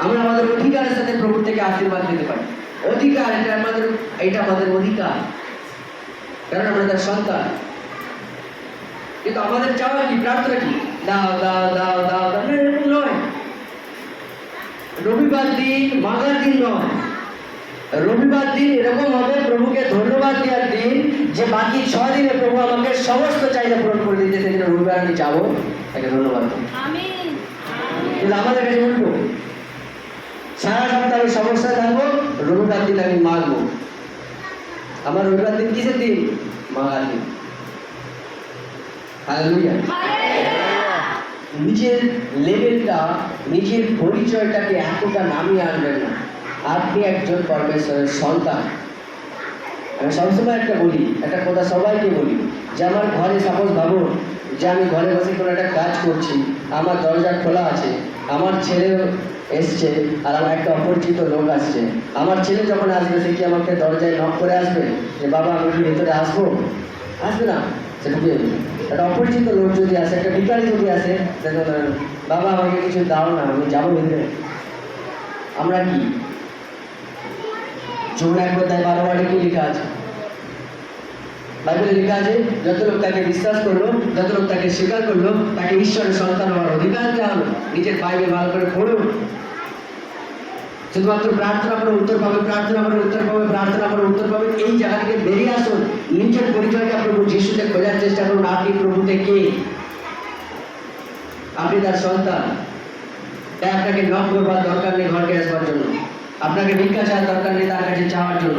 আমরা আমাদের অধিকারের সাথে প্রভুর থেকে আশীর্বাদ নিতে পারি। অধিকার, এটা আমাদের অধিকার, কারণ আমরা তার সন্তান। কিন্তু আমাদের চাওয়া কি, প্রার্থনা কি, দাও দাও দাও দাও দাও, এরকম নয়। রবিবার দিন মাগার দিন নয়, রবিবার দিন এরকম হবে প্রভুকে ধন্যবাদ দেওয়ার দিন, যে বাকি 6 দিনে প্রভু আমাকে সমস্ত চাহিদা পূরণ করে দিতে, সেদিন রবিবার আমি যাবো তাকে ধন্যবাদ দেবো। কিন্তু আমাদের কাছে উল্টো, সারা সপ্তাহে আমি সমস্যায় থাকবো, রবিবার দিন আমি মাগবো। আমার রবিবার দিন কিসের দিন? মাগার দিন। হালেলুয়া। নিজের লেভেলটা, নিজের পরিচয়টাকে এতটা নামিয়ে আনবেন না। আপনি একজন পরমেশ্বরের সন্তান। আমি সবসময় একটা বলি, একটা কথা সবাইকে বলি, যে আমার ঘরে সাপোজ ভাবুন যে আমি ঘরে বসে কোনো একটা কাজ করছি, আমার দরজা খোলা আছে, আমার ছেলে এসছে আর আমার একটা অপরিচিত লোক আসছে। আমার ছেলে যখন আসবে, সে কি আমাকে দরজায় নক করে আসবে যে বাবা আমি কি ভেতরে আসবো? আসবে না, সেটা কি একটা অপরিচিত লোক যদি আসে, একটা ভিখারি যদি আসে, বাবা আমাকে কিছু দাও না, আমি যাবো ভেতরে। আমরা কি যমুনা এক অধ্যায় 12 ওয়ার্ডে কি লেখা আছে? বাইবেলে লেখা আছে, যত লোক তাকে বিশ্বাস করলো, যত লোক তাকে স্বীকার করলো, তাকে ঈশ্বরের সন্তান হওয়ার অধিকার দেওয়া হলো। নিজের বাইবেল ভালো করে পড়ুন। শুধুমাত্র প্রার্থনা করে উত্তর পাবে, প্রার্থনা করে উত্তর পাবে, প্রার্থনা করে উত্তর পাবে, এই জায়গা থেকে বেরিয়ে আসুন। নিজের পরিচয়টা প্রভু যিশুতে খোঁজার চেষ্টা করুন। আপনি প্রভুতে কে? আপনি তার সন্তান। তাই আপনাকে নক করবার দরকার নেই ঘরকে আসবার জন্য, আপনাকে ভিক্ষা চাওয়ার দরকার নেই তার কাছে চাওয়ার জন্য।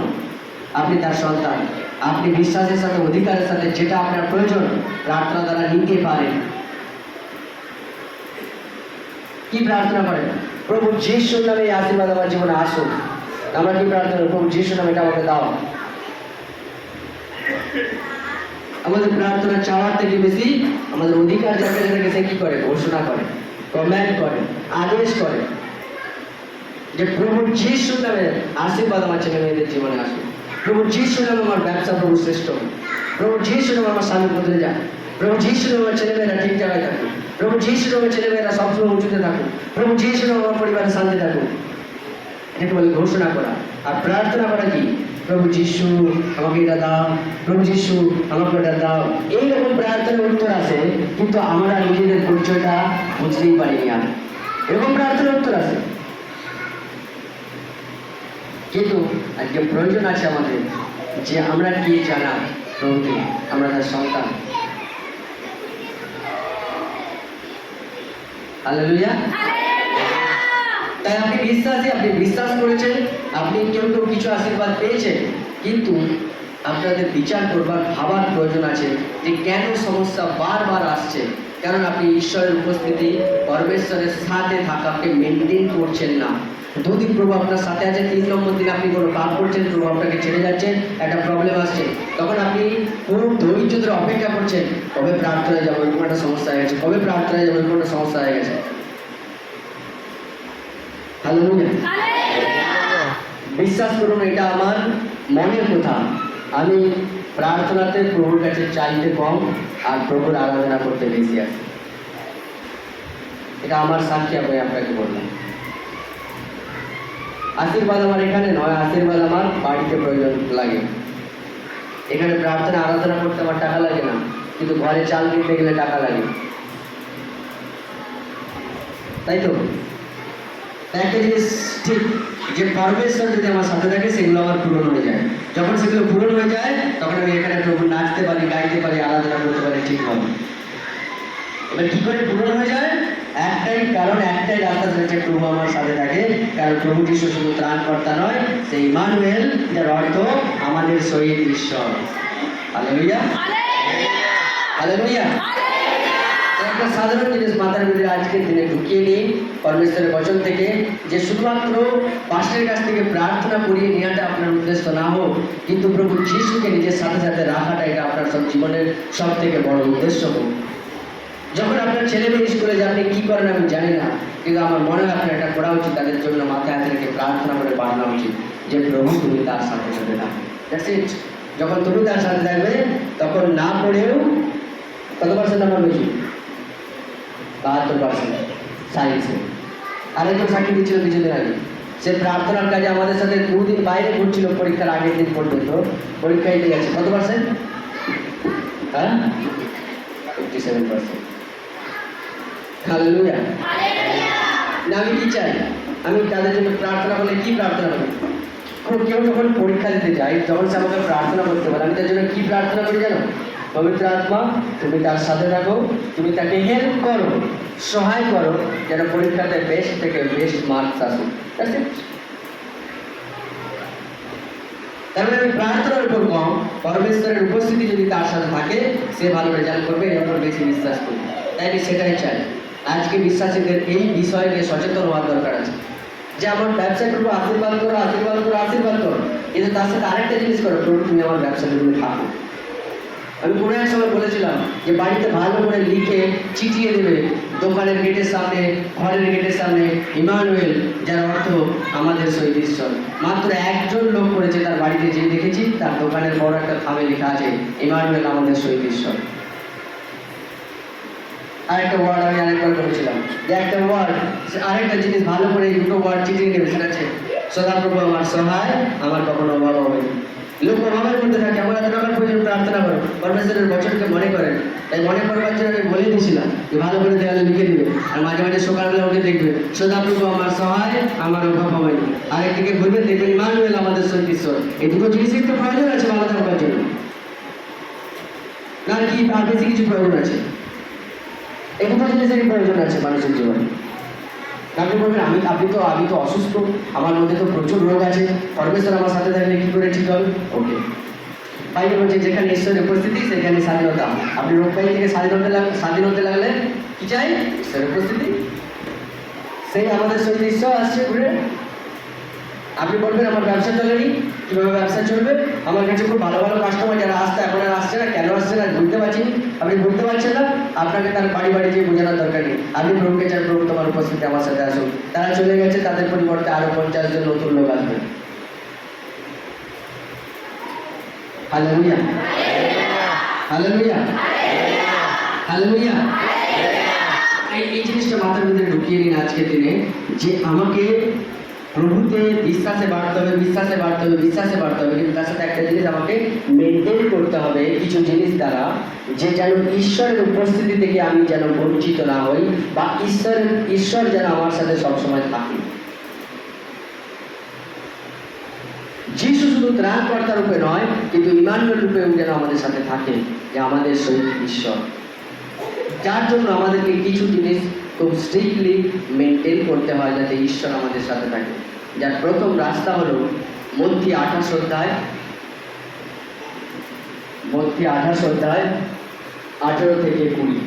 আপনি তার সন্তান। আপনি বিশ্বাসের সাথে, অধিকারের সাথে যেটা আপনার প্রয়োজন প্রার্থনা দ্বারা নিতে পারেন। কি প্রার্থনা করেন? প্রভু যিশুর নামে এই আশীর্বাদ আমার জীবনে আসুক। আমরা কি প্রার্থনা করি? প্রভু যিশুর নামে এটা আমাকে দাও। আমাদের প্রার্থনা চাওয়ার থেকে বেশি আমাদের অধিকার যাকে যেটাকে সে কি করে? ঘোষণা করে, কমেন্ট করে, আদেশ করে যে প্রভু যিশুর নামে আশীর্বাদ আমার ছেলে মেয়েদের জীবনে আসুক। প্রভু যিশুর নামে আমার ব্যবসা প্রভু শ্রেষ্ঠ। প্রভু যিশুর নামে আমার স্বামী বদলে যায়। প্রভু যিশুর আমার ছেলেমেয়েরা ঠিক জায়গায় থাকুক, প্রভু যিশুর আমার ছেলেমেয়েরা সবসময় উঁচুতে থাকুক, প্রভু যিশুর আমার পরিবারে শান্তি থাকুক। এটাকে বলে ঘোষণা করা। আর প্রার্থনা করা কি? প্রভু যিশু আমাকে এটা দাও, প্রভু যিশু আমাকে এটা দাও। এইরকম প্রার্থনার উত্তর আছে, কিন্তু আমরা নিজেদের পরিচয়টা বুঝতেই পারিনি। আর এরকম প্রার্থনার উত্তর আছে, কিন্তু আজকে প্রয়োজন আছে আমাদের যে আমরা কি জানা প্রভুকে, আমরা তার সন্তান। হালেলুয়া। তাই আপনি বিশ্বাসী, আপনি বিশ্বাস করেছেন, আপনি কেউ কেউ কিছু আশীর্বাদ পেয়েছেন, কিন্তু আপনাদের বিচার করবার ভাবার প্রয়োজন আছে যে কেন সমস্যা বারবার আসছে। কারণ আপনি ঈশ্বরের উপস্থিতি, পরমেশ্বরের সাথে থাকাকে মেনটেন করছেন না। দুদিন প্রভু আপনার সাথে আছে, 3 নম্বর দিন আপনি কোনো কাজ করছেন, প্রভু আপনাকে ছেড়ে যাচ্ছেন, একটা প্রবলেম আসছে, তখন আপনি খুব ধৈর্য ধরে অপেক্ষা করছেন কবে প্রার্থনায় যাবো, এরকম একটা সমস্যা হয়ে গেছে, কবে প্রার্থনায় যাবো, এরকম একটা সমস্যা হয়ে গেছে। হালেলুয়া। বিশ্বাস করুন, এটা আমার মনের কথা। আমি প্রার্থনাতে প্রভুর কাছে চাইতে কম আর প্রভুর আরাধনা করতে বেশি আছে। এটা আমার সাক্ষী, আমি আপনাকে বললাম। আশীর্বাদ আমার এখানে নয়, আশীর্বাদ আমার বাড়িতে প্রয়োজন লাগে। এখানে প্রার্থনা আরাধনা করতে আমার টাকা লাগে না, কিন্তু ঘরে চাল কিনতে গেলে টাকা লাগে, তাই তো? একটা জিনিস ঠিক, যে পরমেশ্বর যদি আমার সাথে থাকে সেগুলো আমার পূরণ হয়ে যায়। যখন সেগুলো পূরণ হয়ে যায় তখন আমি এখানে প্রভু নাচতে পারি, গাইতে পারি, আরাধনা করতে পারি ঠিক হবে। এবার কি করে পূরণ হয়ে যায়? একটাই কারণ, একটাই রাস্তা রয়েছে, প্রভু আমার সাথে থাকে। কারণ প্রভু যিশু শুধু ত্রাণকর্তা নয়, সে ইমানুয়েল, যার অর্থ আমাদের সহিত ঈশ্বর। Hallelujah, hallelujah. একটা সাধারণ জিনিস মাথার ভিতরে আজকের দিনে ঢুকিয়ে নিই পরমেশ্বরের বচন থেকে, যে শুধুমাত্র পাশের কাছ থেকে প্রার্থনা করিয়ে নেওয়াটা আপনার উদ্দেশ্য না হোক, কিন্তু প্রভু যিশুকে নিজের সাথে সাথে রাখাটা এটা আপনার সব জীবনের সব থেকে বড় উদ্দেশ্য হোক। যখন আপনার ছেলে মেয়ে স্কুলে যে আপনি কী করেন আমি জানি না, কিন্তু আমার মনে হয় আপনার এটা করা উচিত, তাদের জন্য মাথায় হাতে রেখে প্রার্থনা করে বাড়ানো উচিত যে প্রভু তুমি তার সাথে সাথে থাকবে। That's it. যখন তুমি তার সাথে থাকবে তখন না পড়েও কত পার্সেন্ট নাম্বার বেশি? 72% সায়েন্সে। আরেকজন সাক্ষী দিচ্ছিল কিছুদিন আগে, সে প্রার্থনার কাজে আমাদের সাথে 2 দিন বাইরে ঘুরছিল, পরীক্ষার আগের দিন পর্যন্ত পরীক্ষা দিতে গেছে। কত পার্সেন্ট? হ্যাঁ, 57%। হালেলুয়া। না, আমি কি চাই? আমি তাদের জন্য প্রার্থনা করলে কি প্রার্থনা করি? কেউ যখন পরীক্ষা দিতে যায়, যখন সে আমাকে প্রার্থনা করতে পারে, আমি তার জন্য কি প্রার্থনা করি জানো? পবিত্র আত্মা তুমি তার সাথে থাকো, তুমি তাকে হেল্প করো, সহায় করো, যেন পরীক্ষাতে বেস্ট থেকে বেস্ট মার্কস আসুক। তার মানে আমি প্রার্থনার উপর কম, পরমেশ্বরের উপস্থিতি যদি তার সাথে থাকে সে ভালো রেজাল্ট করবে, এর উপর বেশি বিশ্বাস করি। তাই আমি সেটাই চাই। আজকে বিশ্বাসীদের এই বিষয় নিয়ে সচেতন হওয়ার দরকার আছে যে আমার ব্যবসা করবো, আশীর্বাদ করো, আশীর্বাদ করো, আশীর্বাদ করো, কিন্তু তার সাথে আরেকটা জিনিস করো, প্রভু তুমি আমার ব্যবসাতে তুমি থাকো। আমি কোনো এক সময় বলেছিলাম যে বাড়িতে ভালো করে লিখে চিঠিয়ে দেবে দোকানের গেটের সামনে, ঘরের গেটের সামনে, ইমানুয়েল, যার অর্থ আমাদের সহিত ঈশ্বর। মাত্র একজন লোক করেছে, তার বাড়িতে যে দেখেছি তার দোকানের বড় একটা থামে লেখা আছে ইমানুয়েল আমাদের সহিত ঈশ্বর। আরেকটা ওয়ার্ড আমি আরেকবার করেছিলাম যে একটা ওয়ার্ড, আরেকটা জিনিস ভালো করে দুটো ওয়ার্ড চিঠিয়ে নেবে, সেটা আছে সদাপ্রভু আমার সহায়, আমার কখনো অভাব হবে। লোক অভাবের মধ্যে থাকে, আমার এত টাকার প্রয়োজন, প্রার্থনা করো, পরমেশ্বরের বচনকে মনে করেন। তাই মনে করবার জন্য আমি বলে দিয়েছিলাম যে ভালো করে দেওয়ালে লিখে দিবে, আর মাঝে মাঝে সকালবেলা উঠে দেখবে সদাপ্রভু আমার সহায়, আমার অভাব হবে না। আরেকটিকে বলবে দেখবেন ইমানুয়েল আমাদের সহিত ঈশ্বর। এই দুটো জিনিসের তো প্রয়োজন আছে ভালো থাকবার জন্য, না কি আর বেশি কিছু প্রয়োজন আছে? এই দুটো জিনিসেরই প্রয়োজন আছে মানুষের জীবনে। আপনি বলবেন আমি তো অসুস্থ, আমার মধ্যে তো প্রচুর রোগ আছে, পরমেশ্বর আমার সাথে থাকলে কি করে ঠিক হবে? ওকে, বাইরে বলছে যেখানে ঈশ্বরের উপস্থিতি সেখানে স্বাধীনতা। আপনি রোগ বাড়ি থেকে স্বাধীন হতে লাগলে কি চাই? ঈশ্বরের উপস্থিতি। সেই আমাদের সহিত ঈশ্বর আসছে ঘুরে। আপনি বলবেন আমার ব্যবসা চলেনি, কীভাবে ব্যবসা চলবে? আমার কাছে খুব ভালো ভালো কাস্টমার যারা আসতে এখন আর আসছে না, কেন আসছে না বুঝতে পারছি। আপনি বুঝতে পারছেন না, আপনাকে তার বাড়ি বাড়ি গিয়ে বোঝানোর দরকার নেই। আপনি প্রভুকে চান প্রভু তোমার উপস্থিতি আমার সাথে আসুন। তারা চলে গেছে, তাদের পরিবর্তে আরো 50 জন নতুন লোক আসবে। Hallelujah, hallelujah. হালেলুয়া। এই জিনিসটা মাথার মধ্যে ঢুকিয়ে নিন আজকের দিনে, যে আমাকে প্রভুতে বিশ্বাসে বাড়তে হবে, বিশ্বাসে বাড়তে হবে, বিশ্বাসে বাড়তে হবে, কিন্তু তার সাথে একটা জিনিস আমাকে মেনটেন করতে হবে কিছু জিনিস দ্বারা, যে যেন ঈশ্বরের উপস্থিতি থেকে আমি যেন বঞ্চিত না হই, বা ঈশ্বর যেন আমার সাথে সবসময় থাকে। যিশু শুধু ত্রাণকর্তা রূপে নয়, কিন্তু ইমানুয়েল রূপেও যেন আমাদের সাথে থাকে, যে আমাদের সহিত ঈশ্বর। যার জন্য আমাদেরকে কিছু জিনিস খুব স্ট্রিক্টলি মেনটেন করতে হয়, যাতে ঈশ্বর আমাদের সাথে থাকে। যার প্রথম রাস্তা হলো মত্তি 28 অধ্যায়, মত্তি 28 অধ্যায় 18 থেকে 20।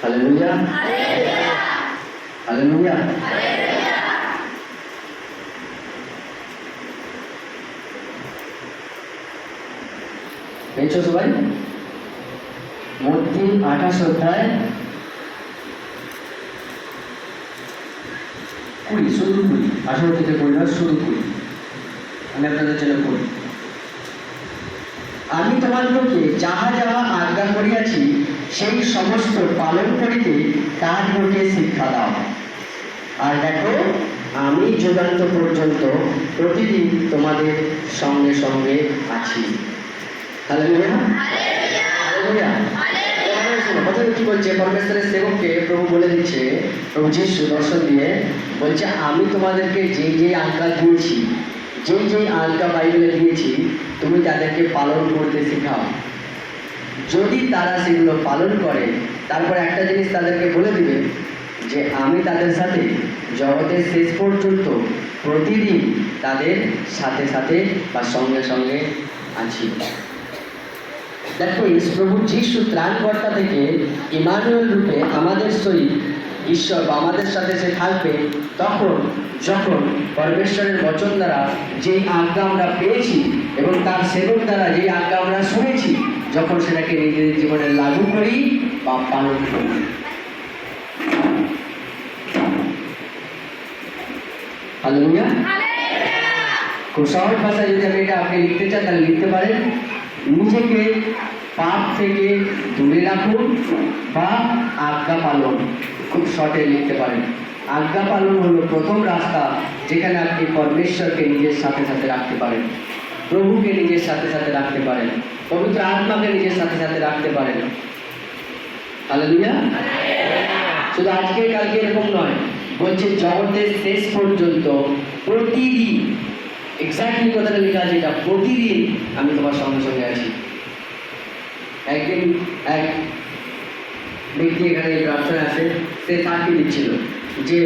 Hallelujah, hallelujah. পেয়েছো সবাই? মত্তি 28 অধ্যায় 20, শুধু 20, 18 থেকে 20 না, শুধু 20। আমি আপনাদের জন্য পড়ি। আমি তোমাদিগকে যাহা যাহা আজ্ঞা করিয়াছি সেই সমস্ত পালন করিতে তাহাদিগকে শিক্ষা দাও। আর দেখো, আমি যুগান্ত পর্যন্ত প্রতিদিন তোমাদের সঙ্গে সঙ্গে আছি। Hallelujah, hallelujah. প্রথমে কি বলছে? পরমেশ্বরের সেবককে প্রভু বলে দিচ্ছে, প্রভু যিশু দর্শন দিয়ে বলছে, আমি তোমাদেরকে যে যে আজ্ঞা দিয়েছি, যে আজ্ঞা বাইবেলে দিয়েছি, তুমি তাদেরকে পালন করতে শেখাও। যদি তারা সেগুলো পালন করে, তারপর একটা জিনিস তাদেরকে বলে দিবে, যে আমি তাদের সাথে জগতের শেষ পর্যন্ত প্রতিদিন তাদের সাথে সাথে বা সঙ্গে সঙ্গে আছি। দেখো, প্রভু যিশু ত্রাণকর্তা থেকে ইমানুয়েল রূপে আমাদের সহিত ঈশ্বর বা আমাদের সাথে সে থাকবে, তখন যখন পরমেশ্বরের বচন দ্বারা যেই আজ্ঞা আমরা পেয়েছি এবং তার সেবক দ্বারা যেই আজ্ঞা আমরা শুনেছি, যখন সেটাকে নিজেদের জীবনে লাগু করি বা পালন করি। হালেলুয়া। খুব সহজ ভাষায় যদি আমি এটা আপনি লিখতে চান, তাহলে লিখতে পারেন, নিজেকে পাপ থেকে দূরে রাখুন বা আজ্ঞা পালন। খুব শর্টে লিখতে পারেন। আজ্ঞা পালন হলো প্রথম রাস্তা, যেখানে আপনি পরমেশ্বরকে নিজের সাথে সাথে রাখতে পারেন, প্রভুকে নিজের সাথে সাথে রাখতে পারেন, পবিত্র আত্মাকে নিজের সাথে সাথে রাখতে পারেন। হালেলুয়া। শুধু আজকে কালকে এরকম নয়, বলছে জগতের শেষ পর্যন্ত প্রতিদিন। এক্স্যাক্টলি কথাটা লেখা আছে, এটা প্রতিদিন আমি তোমার সঙ্গে সঙ্গে আছি। একদিন এক ব্যক্তি এখানে প্রার্থনা আছে, সে সাক্ষী দিচ্ছিল যে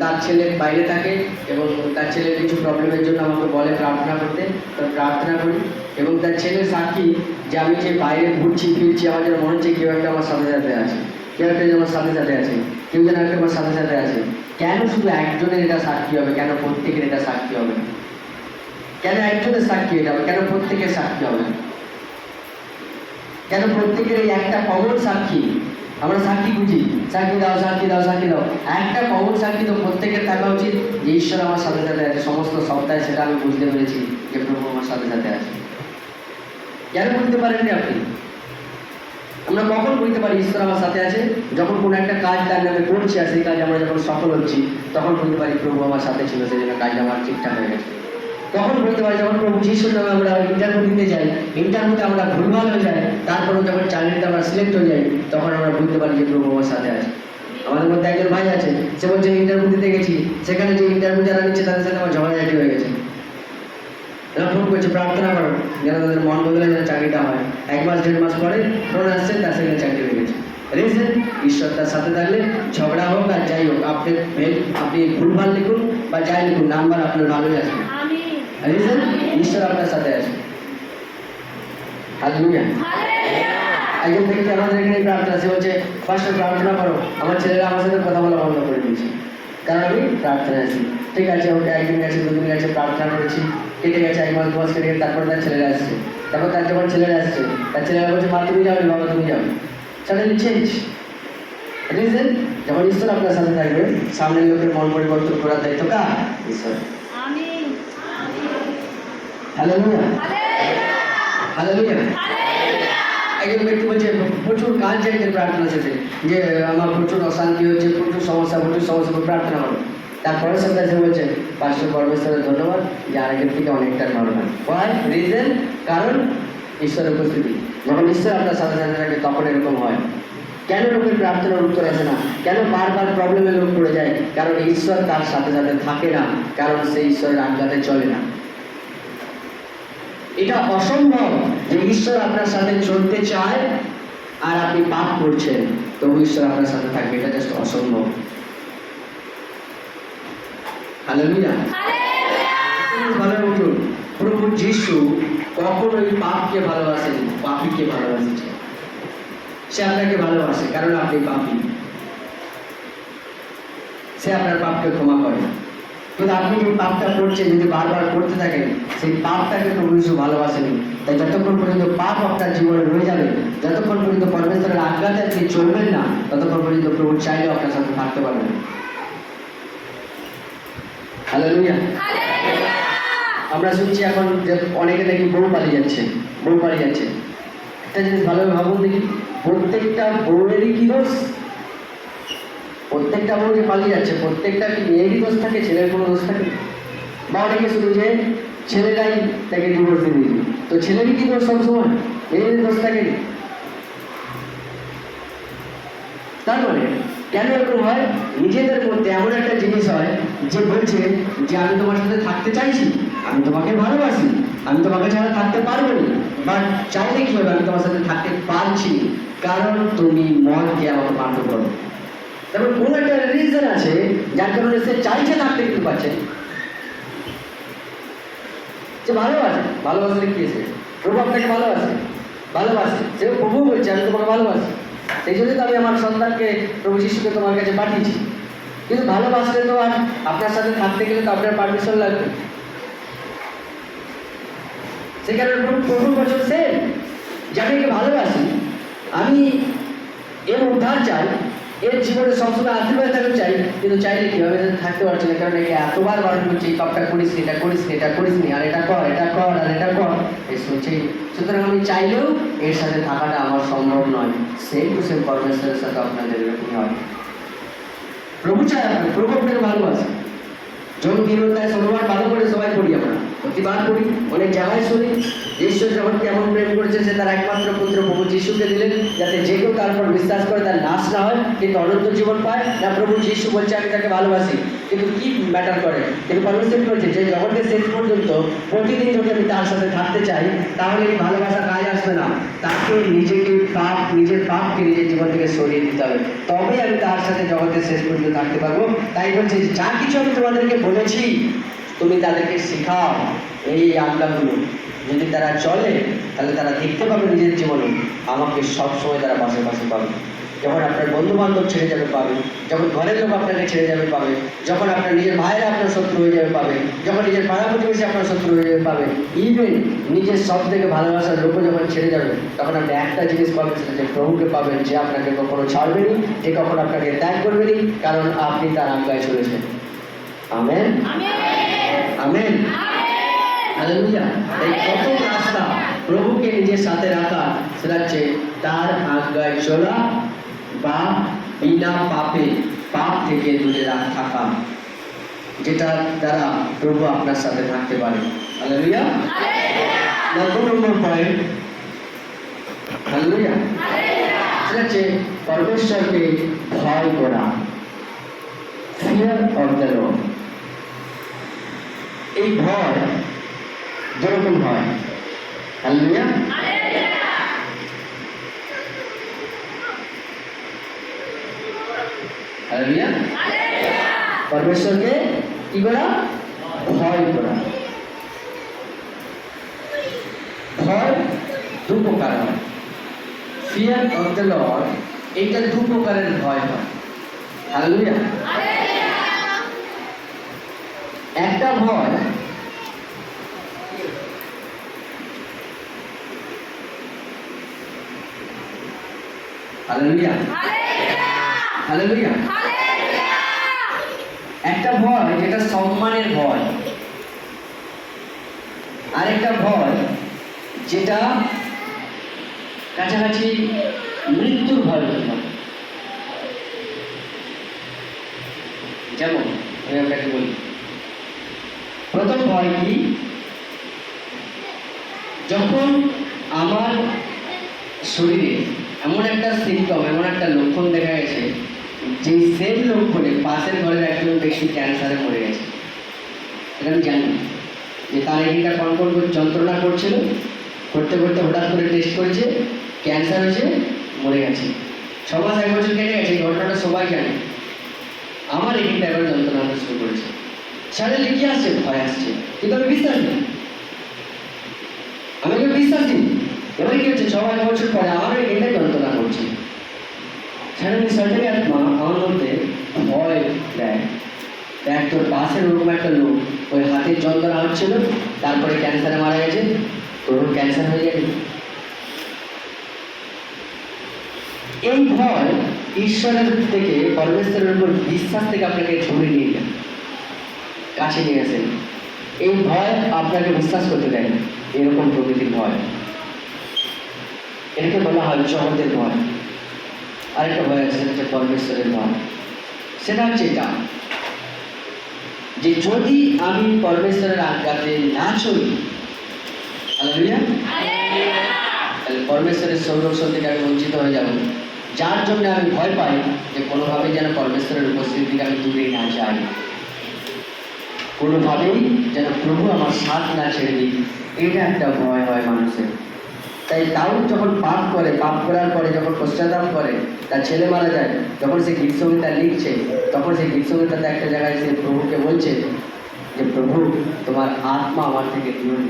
তার ছেলে বাইরে থাকে এবং তার ছেলের কিছু প্রবলেমের জন্য আমাকে বলে প্রার্থনা করতে, তো প্রার্থনা করি। এবং তার ছেলের সাক্ষী যে আমি যে বাইরে ঘুরছি ফিরছি, আমার যেন মনে হচ্ছে কেউ একটা আমার সাথে সাথে আছে, কেউ একটা আমার সাথে সাথে আছে, কেউ যেন একটা আমার সাথে সাথে আছে। কেন শুধু একজনের এটা সাক্ষী হবে? কেন প্রত্যেকের এটা সাক্ষী হবে? কেন একজনের সাক্ষী এটা হবে? কেন প্রত্যেকের সাক্ষী হবে? কেন প্রত্যেকের এই একটা কমন সাক্ষী? আমরা সাক্ষী বুঝি, সাক্ষী দাও, সাক্ষী দাও, সাক্ষী দাও। একটা কমন সাক্ষী তো প্রত্যেকের থাকা উচিত, যে ঈশ্বর আমার সাথে সাথে আছে। সমস্ত সপ্তাহে সেটা আমি বুঝতে পেরেছি যে প্রভু আমার সাথে সাথে আছে। কেন বুঝতে পারেননি আপনি? আমরা কখন বুঝতে পারি ঈশ্বর আমার সাথে আছে? যখন কোনো একটা কাজ তার নামে করছি, আর সেই কাজ আমরা যখন সফল হচ্ছি, তখন বুঝতে পারি প্রভু আমার সাথে ছিল, সেই জন্য কাজটা আমার ঠিকঠাক হয়ে গেছে। তখন বুঝতে পারি যখন প্রভু যিশুর নামে আমরা ইন্টারভিউ দিতে যাই, ইন্টারভিউতে আমরা ভুলভাল হয়ে যাই, তারপরেও যখন চাকরিতে আমরা সিলেক্ট হয়ে যাই, তখন আমরা বুঝতে পারি যে প্রভু আমার সাথে আছে। আমাদের মধ্যে একজন ভাই আছে, সে বলছে ইন্টারভিউ দিতে গেছি, সেখানে যে ইন্টারভিউ যারা নিচ্ছে তাদের সাথে আমার ঝগড়াঝাটি হয়ে গেছে। এরা ফোন করছে, প্রার্থনা করো যেন তাদের মন বদলে যেন চাকরিটা হয়। 1 মাস 1.5 মাস পরে ফোন আসছে, তার সেখানে চাকরি হয়ে গেছে। রিজন, ঈশ্বর তার সাথে থাকলে ঝগড়া হোক আর যাই হোক, আপনি ভুলভাল লিখুন বা যাই লিখুন, নাম্বার আপনার ভালোই আসবে। রিজন, ঈশ্বর আপনার সাথে আছে। হালেলুয়া। একজন ব্যক্তি আমাদের এখানে প্রার্থনা, সে বলছে, পাস্টার প্রার্থনা করো, আমার ছেলেরা আমার সাথে কথা বলা বন্ধ করে দিয়েছে, কারণ আমি প্রার্থনা আছি। ঠিক আছে, ওকে 1 দিন গেছে, 2 দিন গেছে, প্রার্থনা করেছি, কেটে গেছে 1 মাস 2 মাস কেটে গেছে, তারপরে তার ছেলেরা আসছে। তারপর তার যখন ছেলেরা আসছে, তার ছেলেরা বলছে, মা তুমি যাও, বাবা তুমি যাও। Suddenly change. রিজন, যখন ঈশ্বর আপনার সাথে থাকবে, সামনের লোকের মন পরিবর্তন করার দায়িত্ব কার? ঈশ্বর। আমিন। Hallelujah, hallelujah. একজন ব্যক্তি বলছে প্রচুর কাজ চাইতে প্রার্থনা শেষে, যে আমার প্রচুর অশান্তি হচ্ছে, প্রচুর সমস্যা প্রার্থনা করো। তারপরে সাথে এসে বলছে পাস্টার পরমেশ্বরের ধন্যবাদ যে আরেকের থেকে অনেকটা নর্মাল। Y reason? কারণ ঈশ্বরের উপস্থিতি। যখন ঈশ্বর আপনার সাথে সাথে থাকে তখন এরকম হয়। কেন লোকের প্রার্থনার উত্তর আসে না? কেন বারবার প্রবলেমে লোক পড়ে যায়? কারণ ঈশ্বর তার সাথে সাথে থাকে না, কারণ সেই ঈশ্বরের আজ্ঞাতে চলে না। এটা অসম্ভব যে ঈশ্বর আপনার সাথে চলতে চায় আর আপনি পাপ করছেন তবু ঈশ্বর আপনার সাথে থাকবে, এটা জাস্ট অসম্ভব। হালেলুয়া, ভালো উঠুন। প্রভু যিশু কখনোই পাপকে ভালোবাসেন, পাপীকে ভালোবাসেছে। সে আপনাকে ভালোবাসে কারণ আপনি পাপী। সে আপনার পাপকে ক্ষমা করে। কিন্তু আপনি যে পাপটা করছেন, যদি বারবার করতে থাকেন, সেই পাপটাকে প্রভু যিশু ভালোবাসেনি। তাই যতক্ষণ পর্যন্ত পাপ আপনার জীবনে রয়ে যাবে, যতক্ষণ পর্যন্ত পরমেশ্বরের আজ্ঞাতে আপনি চলবেন না, ততক্ষণ পর্যন্ত প্রভু চাইলেও আপনার সাথে থাকতে পারবেন। হালেলুয়া। আমরা শুনছি এখন যে অনেকে নাকি বউ পালিয়ে যাচ্ছে। একটা জিনিস ভালোভাবে ভাবুন দেখি, প্রত্যেকটা বউয়েরই কি দোষ? প্রত্যেকটা বউ যে পালিয়ে যাচ্ছে, প্রত্যেকটা কি মেয়েরই দোষ থাকে, ছেলের কোনো দোষ থাকে? বা অনেকে শুধু যে ছেলেরাই তাকে ডিভোর্স দিয়ে দিয়েছে, তো ছেলেরই কি দোষ সবসময়? মেয়েরই দোষ থাকে? তার মানে কেন এরকম হয়? নিজেদের মধ্যে এমন একটা জিনিস হয় যে বলছে যে আমি তোমার সাথে থাকতে চাইছি, আমি তোমাকে ভালোবাসি, আমি তোমাকে ছাড়া থাকতে পারবো না, বাট চাইলে কি হবে, আমি তোমার সাথে থাকতে পারছি কারণ তুমি মন দিয়ে আমাকে মারতে করো। তারপর কোনো একটা রিজন আছে যার কারণে সে চাইছে থাকতে কিন্তু পারছে। যে ভালোবাসলে কি আছে? প্রভু আপনাকে ভালোবাসে, সে প্রভু বলছে আমি তোমাকে ভালোবাসি, সেই জন্যই তো আমি আমার সন্তানকে প্রভু যিশুকে তোমার কাছে পাঠিয়েছি। কিন্তু ভালোবাসলে তো আর আপনার সাথে থাকতে গেলে তো আপনার পারমিশন লাগবে। সেই কারণে প্রভুর বচন সে যে আমি একে ভালোবাসি, আমি এর উদ্ধার চাই, এর জীবনে সবসময় আশীর্বাদ থাকতে চাই, কিন্তু চাইলে কীভাবে থাকতে পারছি না, কারণ একে এতবার বারণ করছি এই পাপটা করিস নি, এটা করিস নি, আর এটা কর আর এটা কর, এই শুনছি। সুতরাং আমি চাইলেও এর সাথে থাকাটা আমার সম্ভব নয়। সেম টু সেম পরমেশ্বরের সাথে আপনাদের এরকমই হয়। প্রভু চায় প্রভু আপনাকে ভালোবাসে। যখন গীরতায় সর্ববার ভালো করে সবাই পড়ি, আমরা প্রতিবার পড়ি, অনেক জায়গায় শুনি ঈশ্বর যখন কেমন প্রেম করেছে, সে তার একমাত্র পুত্র প্রভু যিশুকে দিলেন যাতে যে কেউ তার উপর বিশ্বাস করে তার নাশ না হয় কিন্তু অনন্ত জীবন পায়। না, প্রভু যিশু বলছে আমি তাকে ভালোবাসি, কিন্তু কি ম্যাটার করে? কিন্তু পরমেশ্বর বলছে যে জগতের শেষ পর্যন্ত প্রতিদিন যদি আমি তার সাথে থাকতে চাই, তাহলে এই ভালোবাসা কাজ আসবে না, তাকে নিজের পাপকে নিজের জীবন থেকে সরিয়ে দিতে হবে, তবেই আমি তার সাথে জগতের শেষ পর্যন্ত থাকতে পারবো। তাই বলছে যা কিছু আমি তোমাদেরকে বলেছি তুমি তাদেরকে শেখাও এই আজ্ঞাগুলো, যদি তারা চলে তাহলে তারা দেখতে পাবে নিজের জীবনে আমাকে সবসময় তারা পাশে পাবে। যখন আপনার বন্ধু বান্ধব ছেড়ে যাবে পাবে, যখন ঘরের লোক আপনাকে ছেড়ে যাবে পাবে, যখন আপনার নিজের ভাইয়েরা আপনার শত্রু হয়ে যাবে পাবে, যখন নিজের পাড়া প্রতিবেশী আপনার শত্রু হয়ে যাবে পাবে, ইভেন নিজের সব থেকে ভালোবাসার লোকও যখন ছেড়ে যাবে, তখন আপনি একটা জিনিস পাবেন, সেটা যে প্রভুকে পাবেন, যে আপনাকে কখনো ছাড়বেনি, যে কখনো আপনাকে ত্যাগ করবেনি, কারণ আপনি তার আজ্ঞায় চলেছেন। Amen, amen, hallelujah. এই প্রথম রাস্তা প্রভুকে নিজের সাথে রাখা, সেটা হচ্ছে তার আজ্ঞায় চলা বা বিনা পাপ থেকে দূরে থাকা, যেটা দ্বারা প্রভু আপনার সাথে থাকতে পারে। হালেলুয়া। 9 নম্বর পয়েন্ট, হালেলুয়া, সেটা হচ্ছে পরমেশ্বরকে ভয় করা, ফিয়ার অফ দ্য লর্ড। এই ভয় যেরকম হয়, হালেলুয়া, হালেলুয়া, পরমেশ্বরকে কি করা? ভয় করা। ভয় দু প্রকার হয়। ফিয়ার অফ দ্য লর্ড, এইটা দু প্রকারের ভয় হয়। হালেলুয়া। একটা ভয় হালেলুয়া, হালেলুয়া। একটা ভয় যেটা সম্মানের ভয়, আরেকটা ভয় যেটা কাছাকাছি মৃত্যুর ভয় হতে পারে। যেমন আমি আপনাকে বলি, প্রথম ভয় কি, যখন আমার শরীরে এমন একটা সিমটম, এমন একটা লক্ষণ দেখা গেছে যে সেম লক্ষণে পাশের ঘরের একজন ব্যক্তি ক্যান্সারে মরে গেছে। এটা আমি জানি যে তার এদিকটা কনকন করে যন্ত্রণা করছিল, করতে করতে হঠাৎ করে টেস্ট করেছে, ক্যান্সার হয়েছে, মরে গেছে। 6 মাস 1 বছর কেটে গেছে, এই ঘটনাটা সবাই জানে। আমার এদিকটা এবার যন্ত্রণা হতে শুরু করেছে। সাডেনলি কি আসছে? ভয় আসছে, কিন্তু আমি বিশ্বাস দিই, আমি বিশ্বাস দিই। এবার কি হচ্ছে, 6 বছর পরে আমার এটাই যন্ত্রণা করছে। সাডেনলি শয়তানি আত্মা আমার মধ্যে ভয় দেয়, দেখ তোর পাশের ওরকম একটা লোক ওই হাতের যন্ত্রণা হচ্ছিল, তারপরে ক্যান্সারে মারা গেছে, তোর ক্যান্সার হয়ে যাবে। এই ভয় ঈশ্বরের থেকে, পরমেশ্বরের উপর বিশ্বাস থেকে আপনাকে ছড়িয়ে নিয়ে যান, কাছে নিয়ে আসেন। এই ভয় আপনাকে বিশ্বাস করতে দেয় না, এরকম প্রকৃতির ভয়। এটাকে বলা হয় জগতের ভয়। আরেকটা ভয় আছে, সেটা হচ্ছে পরমেশ্বরের ভয়। সেটা হচ্ছে এটা যে যদি আমি পরমেশ্বরের আজ্ঞাতে না চলি, হালেলুয়া, তাহলে পরমেশ্বরের সংরক্ষণ থেকে আমি বঞ্চিত হয়ে যাব। যার জন্য আমি ভয় পাই যে কোনোভাবেই যেন পরমেশ্বরের উপস্থিতি থেকে আমি দূরে না যাই, কোনোভাবেই যেন প্রভু আমার সাথ না ছেড়ে দিই। এটা একটা ভয় হয় মানুষের। তাই দাউদ যখন পাপ করে, পাপ করার পরে যখন পশ্চাতাপ করে, তার ছেলে মারা যায়, যখন সে গীত সংহিতা লিখছে, তখন সেই গীত সংহিতাতে একটা জায়গায় সে প্রভুকে বলছে যে প্রভু তোমার আত্মা আমার থেকে দিও না।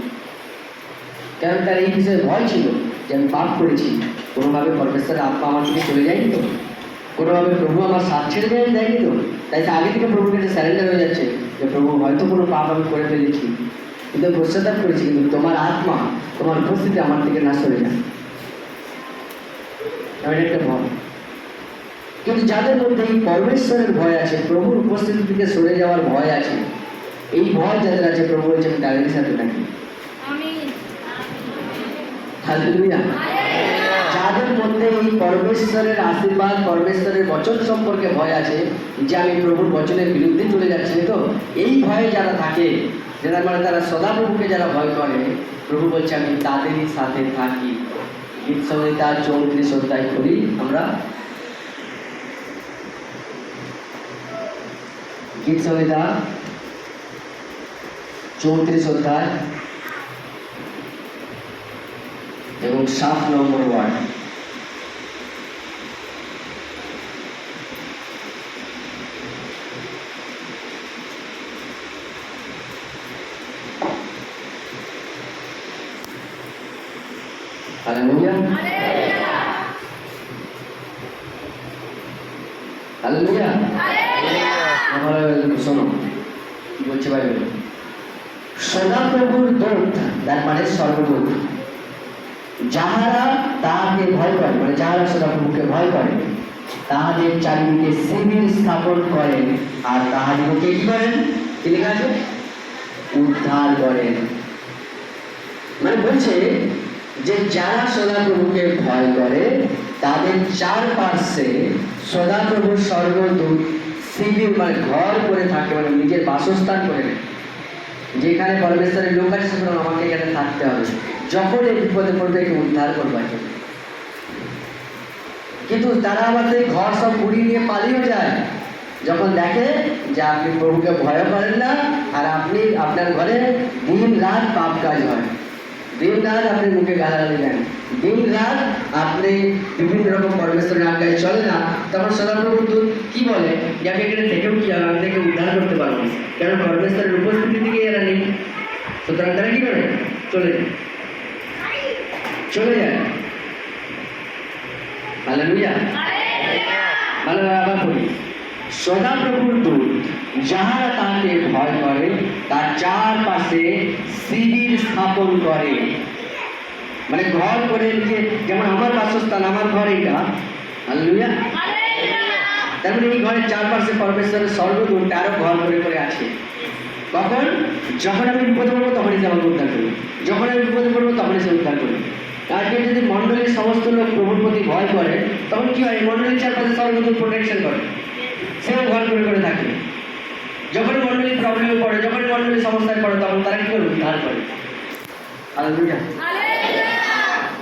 কারণ তার এই বিষয়ে ভয় ছিল যে আমি পাপ করেছি, কোনোভাবে পরমেশ্বরের আত্মা আমার থেকে চলে যায়নি তো, কোনোভাবে প্রভু আমার সাথ ছেড়ে দেয়নি তো। তাই সে আগে থেকে প্রভুর কাছে স্যারেন্ডার হয়ে যাচ্ছে যে প্রভু হয়তো কোনো পাপ আমি করে ফেলেছি, কিন্তু পশ্চাতাপ করেছি, কিন্তু তোমার আত্মা, তোমার উপস্থিতি আমার থেকে না সরে যায়। একটা ভয়। কিন্তু যাদের মধ্যে এই পরমেশ্বরের ভয় আছে, প্রভুর উপস্থিতি থেকে সরে যাওয়ার ভয় আছে, এই ভয় যাদের আছে, প্রভু বলছেন তাদের সাথে থাকি। হালেলুয়া। যাদের মধ্যে এই পরমেশ্বরের আশীর্বাদ, পরমেশ্বরের বচন সম্পর্কে ভয় আছে, যে আমি প্রভুর বচনের বিরুদ্ধে চলে যাচ্ছি তো, এই ভয়ে যারা থাকে, যারা মানে তারা সদাপ্রভুকে যারা ভয় করে, প্রভু বলছে আমি তাদেরই সাথে থাকি। গীত সংহিতা 34 অধ্যায় করি আমরা, গীত সংহিতা 34 অধ্যায় এবং 7 নম্বর ওয়ার্ড। Hallelujah, hallelujah. শোনো কি বলছে বাইবেল, সদাপ্রভুর দূত, তার মানে সর্বদূত, যাহারা তাহাকে ভয় করে, মানে যাহারা সদাপ্রভুকে ভয় করে, তাহাদের চারিদিকে শিবির স্থাপন করেন, আর তাহাদিগকে কি করেন? কি লেখা আছে? উদ্ধার করেন। মানে বলছে যে যারা সদাপ্রভুকে ভয় করে, তাদের চারপাশে সদাপ্রভুর স্বর্গদূত শিবির, মানে ঘর করে থাকে, মানে নিজের বাসস্থান করে নেয়। যেখানে পরমেশ্বরের লোক আছে, সুতরাং আমাকে এখানে থাকতে হবে, যখন এই বিপদে পড়বে একে উদ্ধার করবার জন্য। কিন্তু তারা আমাদের ঘর সব গুড়িয়ে নিয়ে পালিয়ে যায় যখন দেখে যে আপনি প্রভুকে ভয় করেন না, আর আপনি আপনার ঘরে দিন রাত পাপ কাজ হয়, দিন রাত আপনি মুখে গালাগালি দেন, দিন রাত আপনি বিভিন্ন রকম পরমেশ্বরের আজ্ঞায় চলে না। তখন সদাপ্রভু দূত কি বলে যে আমি এখানে থেকেও কি হবে, আমি থেকে উদ্ধার করতে পারবো না, কারণ পরমেশ্বরের উপস্থিতি থেকে এরা নেই। সুতরাং তারা কি করে? চলে যায়, চলে যায়। হালেলুয়া। ভালো আবার বলি, সদাপ্রভুর দূত যাহারা তাহাকে ভয় করে, তার চারপাশে শিবির স্থাপন করে, মানে ঘর করে, যেমন আমার বাসস্থান, আমার ঘর এটা। হালেলুয়া। তার মানে এই ঘরের চারপাশে পরমেশ্বরের স্বর্গদূত আরো ঘর করে করে আছে। কখন? যখন আমি বিপদে পড়বো তখনই সে আমাকে উদ্ধার করবে, যখন আমি বিপদে পড়বো তখনই সে উদ্ধার করবে। আর কেউ যদি মন্ডলীর সমস্ত লোক প্রভুর প্রতি ভয় করে, তখন কি হয়? মন্ডলীর চারপাশে স্বর্গদূত প্রোটেকশন করে, সেও ঘর করে করে থাকে। যখন মন্ডলী প্রবলেমে পড়ে, যখন মন্ডলী সমস্যায় পড়ে, তখন তারা কি করে? উদ্ধার করে। Hallelujah,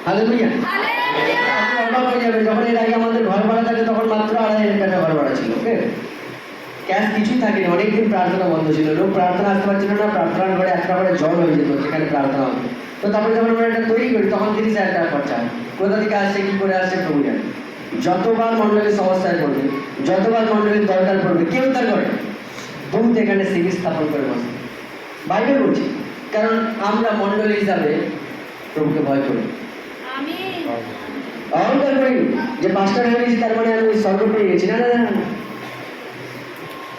hallelujah. অবাক হয়ে যাবে, যখন এর আগে আমাদের ঘর ভাড়া থাকে তখন মাত্র 2,500 টাকা ঘর ভাড়া ছিল, ওকে, ক্যাশ কিছুই থাকেনি। অনেকদিন প্রার্থনা বন্ধ ছিল, লোক প্রার্থনা আসতে পারছিল না, প্রার্থনার ঘরে একটা করে জল হয়ে যেত যেখানে প্রার্থনা হতো। তো তারপরে যখন আমরা এটা তৈরি করি তখন 30,000 টাকা খরচা হয়। কোথা থেকে আসছে, কি করে আসছে, প্রভু জানে। যতবার মন্ডলীর সমস্যায় পড়বে, যতবার মন্ডলীর দরকার পড়বে, কে উদ্ধার করে? দূত এখানে শিবির স্থাপন করে বসে। বাইবেল বলছি, কারণ আমরা মন্ডলী হিসাবে প্রভুকে ভয় করি, অহংকার করি যে পাস্টার হয়ে গেছি তার মানে আমি স্বর্গ পেয়ে গেছি। না না না,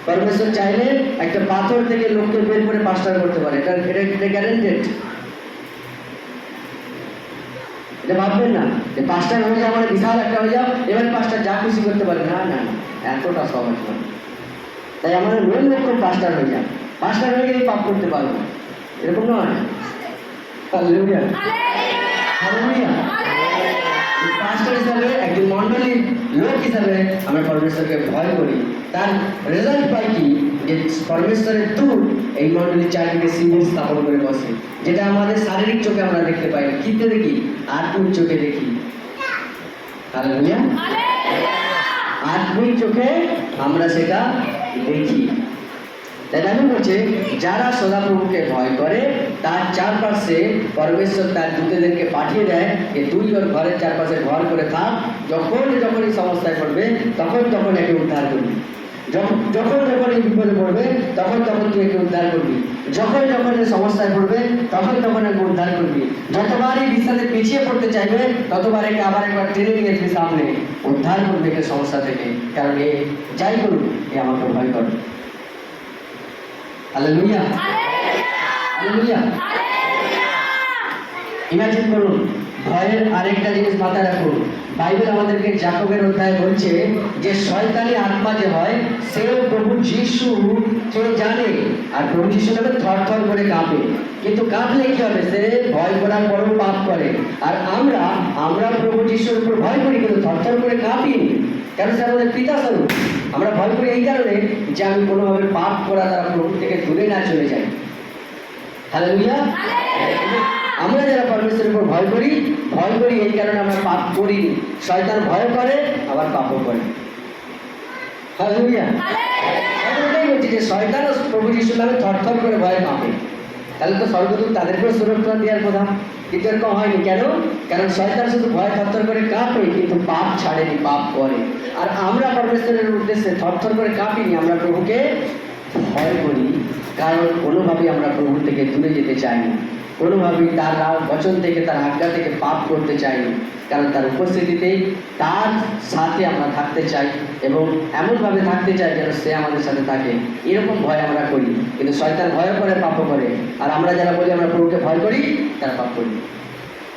পরমেশ্বর চাইলে একটা পাথর থেকে লোককে বের করে পাস্টার করতে পারে, এটা গ্যারান্টেড। এটা ভাববেন না যে পাস্টার হয়ে যাও মানে বিশাল একটা হয়ে যাও, এবার পাস্টার যা খুশি করতে পারে। না না, এতটা সহজ নয়। তাই আমাদের মেন লক্ষ্য পাস্টার হয়ে যাও, পাস্টার হয়ে গেলে পাপ করতে পারবো, এরকম নয়। Hallelujah, hallelujah. পাস্টার হিসাবে, একজন মন্ডলীর লোক হিসাবে আমরা পরমেশ্বরকে ভয় করি। তার রেজাল্ট পাই কি? যে পরমেশ্বরের দূত এই মন্ডলীর চারদিকে শিবির স্থাপন করে বসে, যেটা আমাদের শারীরিক চোখে আমরা দেখতে পাই না, কিন্তু দেখি আত্মিক চোখে দেখি। হালেলুয়া, আত্মিক চোখে আমরা সেটা দেখি। তাই আমি বলছি, যারা সদাপ্রভুকে ভয় করে তার চারপাশে পরমেশ্বর তার দূতদেরকে পাঠিয়ে দেয় যে তুই ওর ঘরের চারপাশে ঘর করে থাক, যখন যখনই সমস্যায় পড়বে তখন তখন একে উদ্ধার করবি, যখন যখন এই বিপদে পড়বে তখন তখন তুই একে উদ্ধার করবি, যখন যখন এই সমস্যায় পড়বে তখন তখন একে উদ্ধার করবি। যতবারই বিশ্বাসে পিছিয়ে পড়তে চাইবে ততবার একে আবার একবার টেনে নিয়ে আসবি সামনে, উদ্ধার করবে একে সমস্যা থেকে। কারণ এ যাই করুক, এ আমাকে ভয় করে। Hallelujah, hallelujah. ইমাজিন করুন, ভয়ের আরেকটা জিনিস মাথায় রাখুন। বাইবেল আমাদেরকে যাকবের অধ্যায় বলছে যে শয়তানি আত্মা যে হয় সেও প্রভু যিশুকে জানে, আর প্রভু যিশু নামে থর থর করে কাঁপে। কিন্তু কাঁপলে কি হবে? সে ভয় করার পরেও পাপ করে। আর আমরা প্রভু যিশুর উপর ভয় করি কিন্তু থর থর করে কাঁপি, কেন? সে আমাদের পিতা স্বরূপ। আমরা ভয় করি এই কারণে যে আমি কোনোভাবে পাপ করা দ্বারা প্রভু থেকে দূরে না চলে যাই। হালেলুয়া। আমরা যারা পরমেশ্বরের উপর ভয় করি এই কারণে আমরা পাপ করিনি। শয়তান ভয় করে, আবার পাপও করে। হালেলুয়া। এটাই বলছি যে শয়তান ও প্রভু যিশুর নামে থরথর করে ভয় কাঁপে। তাহলে তো স্বর্গদূত তাদেরকেও সুরক্ষা দেওয়ার কথা, কিন্তু এরকম হয়নি। কেন? কারণ শয়তান শুধু ভয় থরথর করে কাঁপে, কিন্তু পাপ ছাড়েনি, পাপ করে। আর আমরা পরমেশ্বরের উদ্দেশ্যে থরথর করে কাঁপিনি, আমরা প্রভুকে ভয় করি, কারণ কোনোভাবেই আমরা প্রভু থেকে দূরে যেতে চাইনি, কোনোভাবেই তার বচন থেকে, তার আজ্ঞা থেকে পাপ করতে চাইনি, কারণ তার উপস্থিতিতে তার সাথে আমরা থাকতে চাই এবং এমনভাবে থাকতে চাই যেন সে আমাদের সাথে থাকে। এরকম ভয় আমরা করি, কিন্তু শয়তান ভয় করে, পাপও করে। আর আমরা যারা বলি আমরা প্রভুকে ভয় করি, তারা পাপ করি,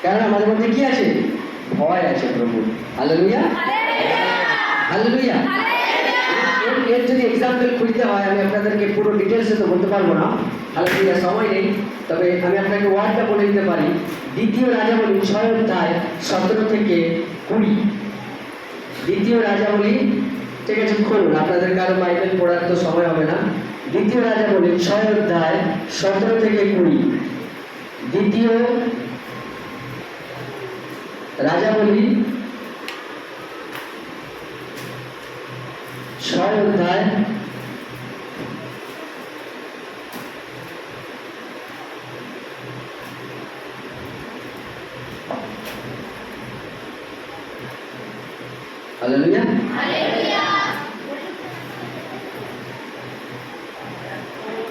কারণ আমাদের মধ্যে কি আছে? ভয় আছে প্রভু। Hallelujah, hallelujah. এর যদি এক্সাম্পল খুঁজতে হয়, আমি আপনাদেরকে পুরো ডিটেলসে তো বলতে পারবো না, হালেলুয়া, সময় নেই। তবে আমি আপনাকে ওয়ার্ডটা বলে দিতে পারি। 2 রাজাবলী 6 অধ্যায় 17 থেকে 20। 2 রাজাবলী, ঠিক আছে, খুলুন। আপনাদের কারো বাইবেল পড়ার তো সময় হবে না। 2 রাজাবলী 6 অধ্যায় 17 থেকে 20। 2 রাজাবলী 6 অধ্যায়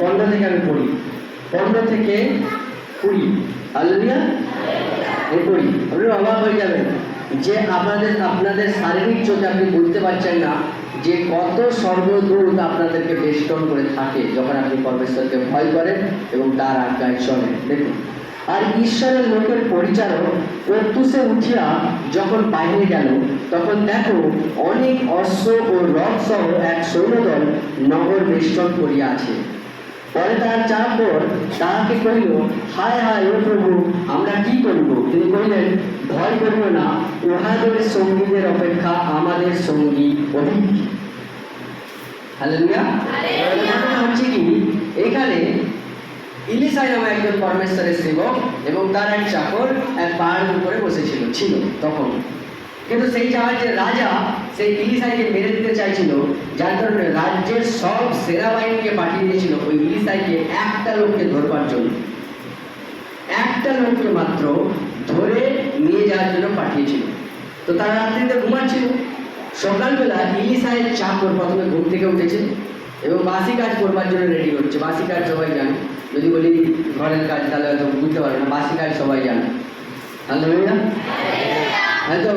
15 থেকে আমি পড়ি, 15 থেকে 20। হালেলুয়া। এই পড়ি, আপনি অবাক হয়ে যাবেন যে আপনাদের শারীরিক চোখে আপনি বুঝতে পারছেন না যে কত স্বর্গদূত আপনাদেরকে বেষ্টন করে থাকে যখন আপনি পরমেশ্বরকে ভয় করেন এবং তার আজ্ঞায় চলেন। দেখুন আর ঈশ্বরের লোকের পরিচারক প্রত্যুষে উঠিয়া যখন বাইরে গেল, তখন দেখো অনেক অশ্ব ও রথ সহ এক সৈন্যদল নগর বেষ্টন করিয়া আছে। পরে তার চাকর তাহাকে কহিল, হায় হায় ও প্রভু, আমরা কি করিব? তিনি কহিলেন, ভয় করিও না, উহাদের সঙ্গীদের অপেক্ষা আমাদের সঙ্গী অধিক। হালেলুয়া। ঘটনা হচ্ছে কি, এখানে ইলিশাই নামে একজন পরমেশ্বরের সেবক এবং তার এক চাকর এক পাহাড়ের উপরে বসেছিল ছিল তখন। কিন্তু সেই জায়গায় যে রাজা সেই ইলিশাইকে মেরে দিতে চাইছিল, যার কারণে রাজ্যের সব সেনাবাহিনীকে পাঠিয়ে দিয়েছিল ওই ইলিশাইকে একটা লোককে ধরবার জন্য। একটা লোককে মাত্র ধরে নিয়ে যাওয়ার জন্য পাঠিয়েছিল। তো তারা রাত্রিতে ঘুমাচ্ছিল। সকালবেলা ইলিশাইয়ের চাকর প্রথমে ঘুম থেকে উঠেছে এবং বাসি কাজ করবার জন্য রেডি হচ্ছে। বাসি কাজ সবাই জানে, যদি বলি ঘরের কাজ তাহলে হয়তো বুঝতে পারে না, বাসি কাজ সবাই জানে। হালেলুয়া। হয়তো